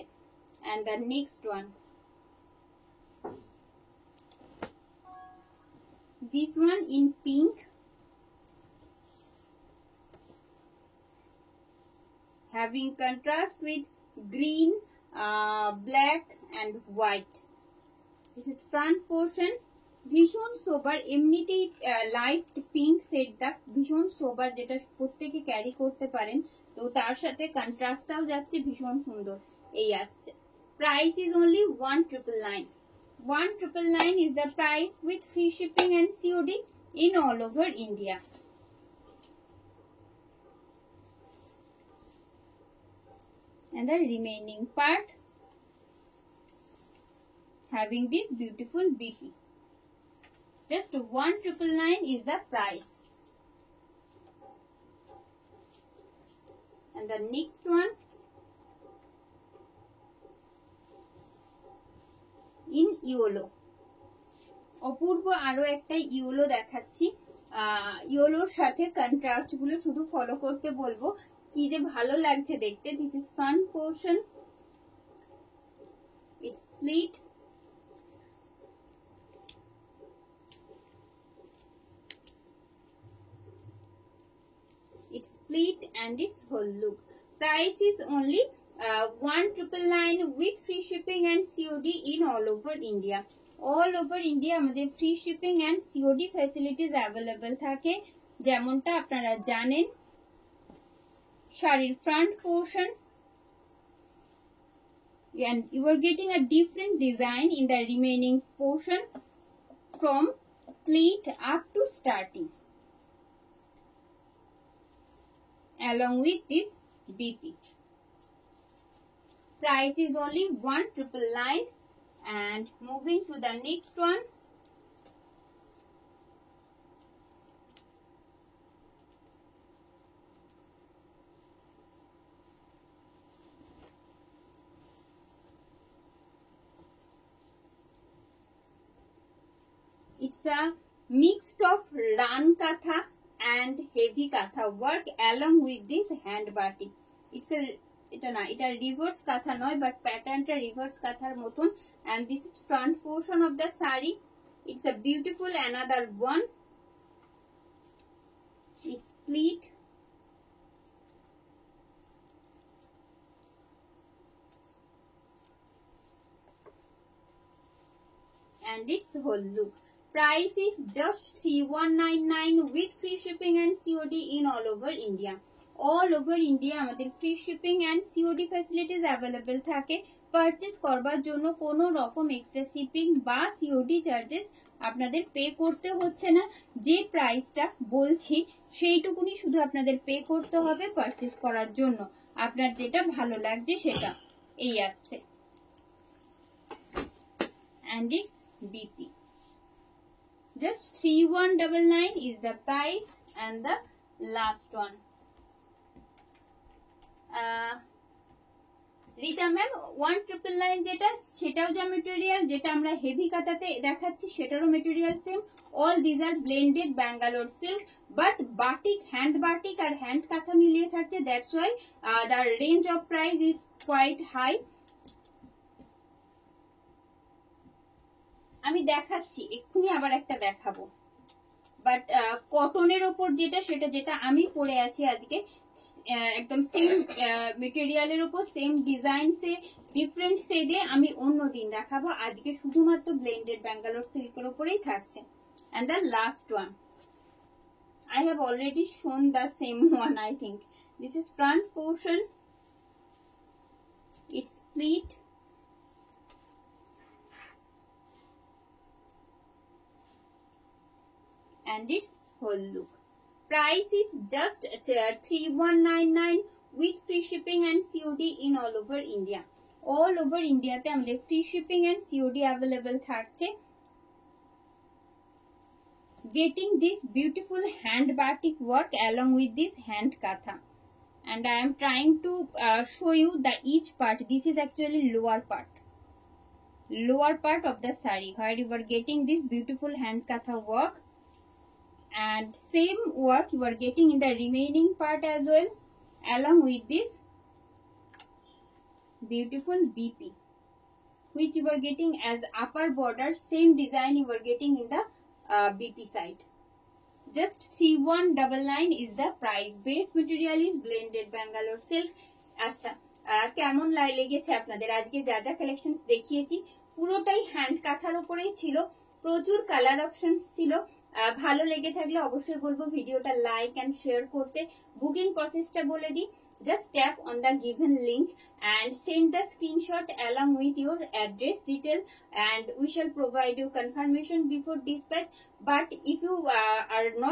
and the next one, this one in pink having contrast with green, black and white. This is front portion. ভীষণ সোবার, এমনিতেই লাইট পিঙ্ক সেটটা ভীষণ সোবার, যেটা প্রত্যেকে ক্যারি করতে পারেন। তো তার সাথে কন্ট্রাস্টটাও যাচ্ছে, ভীষণ সুন্দর এই আসছে। Price is only 1999. 1999 is the price with free shipping and COD in all over India. and the remaining part having this beautiful BP. Just 1999 is the price. And the next one in YOLO. অপূর্ব আরো একটা yellow দেখাচ্ছি। ইয়েলোর সাথে contrast গুলো শুধু follow করতে বলবো, কি যে ভালো লাগছে দেখতে। This is front portion, it's split, its split and its whole look. Price is only 1999 with free shipping and COD in all over India. All over India আমাদের free shipping and COD facilities available থাকে। যেমনটা আপনারা জানেন, শাড়ির front portion and you are getting a different design in the remaining portion from pleat up to starting, along with this BP. Price is only 1999. And moving to the next one, it's a mix of ran katha and heavy katha work along with this hand batik. It's a এটা reverse কাঁথা নয়, but প্যাটার্নটা reverse কাঁথার মতন। and this is front portion of the saree. It's a beautiful another one. It's split and its whole look. Price is just 3199 with free shipping and COD in all over India. All over India আমাদের free shipping and COD facilities available থাকে। Purchase করবার জন্য কোনো রকম extra shipping বা COD charges আপনাদের pay করতে হচ্ছে না। যে প্রাইসটা বলছি সেইটুকুনি শুধু আপনাদের পে করতে হবে পারচেজ করার জন্য। আপনার যেটা ভালো লাগছে সেটা এই আসছে। and its BP. Just 3199 is the price and the last one. Rita ma'am 1999 যেটা সেটাও যা মেটেরিয়াল, যেটা আমরা হেভি কাতাতে দেখাচ্ছি সেটারও material same. All these are blended Bangalore silk, but batik, hand batik আর হ্যান্ড কাঁথা মিলিয়ে থাকছে। That's why the range of price is quite high. আমি দেখাচ্ছি এক্ষুনি, আবার একটা দেখাবো, বাট কটনের ওপর যেটা সেটা যেটা আমি পরে আছি আজকে একদম সেম মেটেরিয়ালের উপর সেম ডিজাইন সে ডিফারেন্ট শেডে আমি অন্য দিন দেখাবো। আজকে শুধুমাত্র ব্লেন্ডেড ব্যাঙ্গালোর সিল্কের উপরেই থাকছে। and the last one, I have already shown the same one. I think this is front portion, it's split and its whole look. Price is just 3199 with free shipping and COD in all over India. All over India te আমাদের free shipping and COD available থাকছে। Getting this beautiful hand batik work along with this hand katha, and I am trying to show you the each part. This is actually lower part of the saree where you are getting this beautiful hand katha work, and same work you are getting in the remaining part as well, along with this beautiful BP, which you are getting as upper border. Same design you are getting in the BP side. Just 3199 is the price. Base material is blended Bangalore silk. আচ্ছা, কেমন লেগেছে আপনাদের? আজকে যা যা collections দেখিয়েছি পুরোটাই hand কাঁথার উপরেই ছিল, প্রচুর কালার অপশনস ছিল। ভালো লেগে থাকলে অবশ্যই বলবো ভিডিওটা লাইক এন্ড শেয়ার করতে। বুকিং প্রসেসটা বলে দিই, just tap on the given link and send the screenshot along with your address detail, and we shall provide you confirmation before dispatch. But if you are not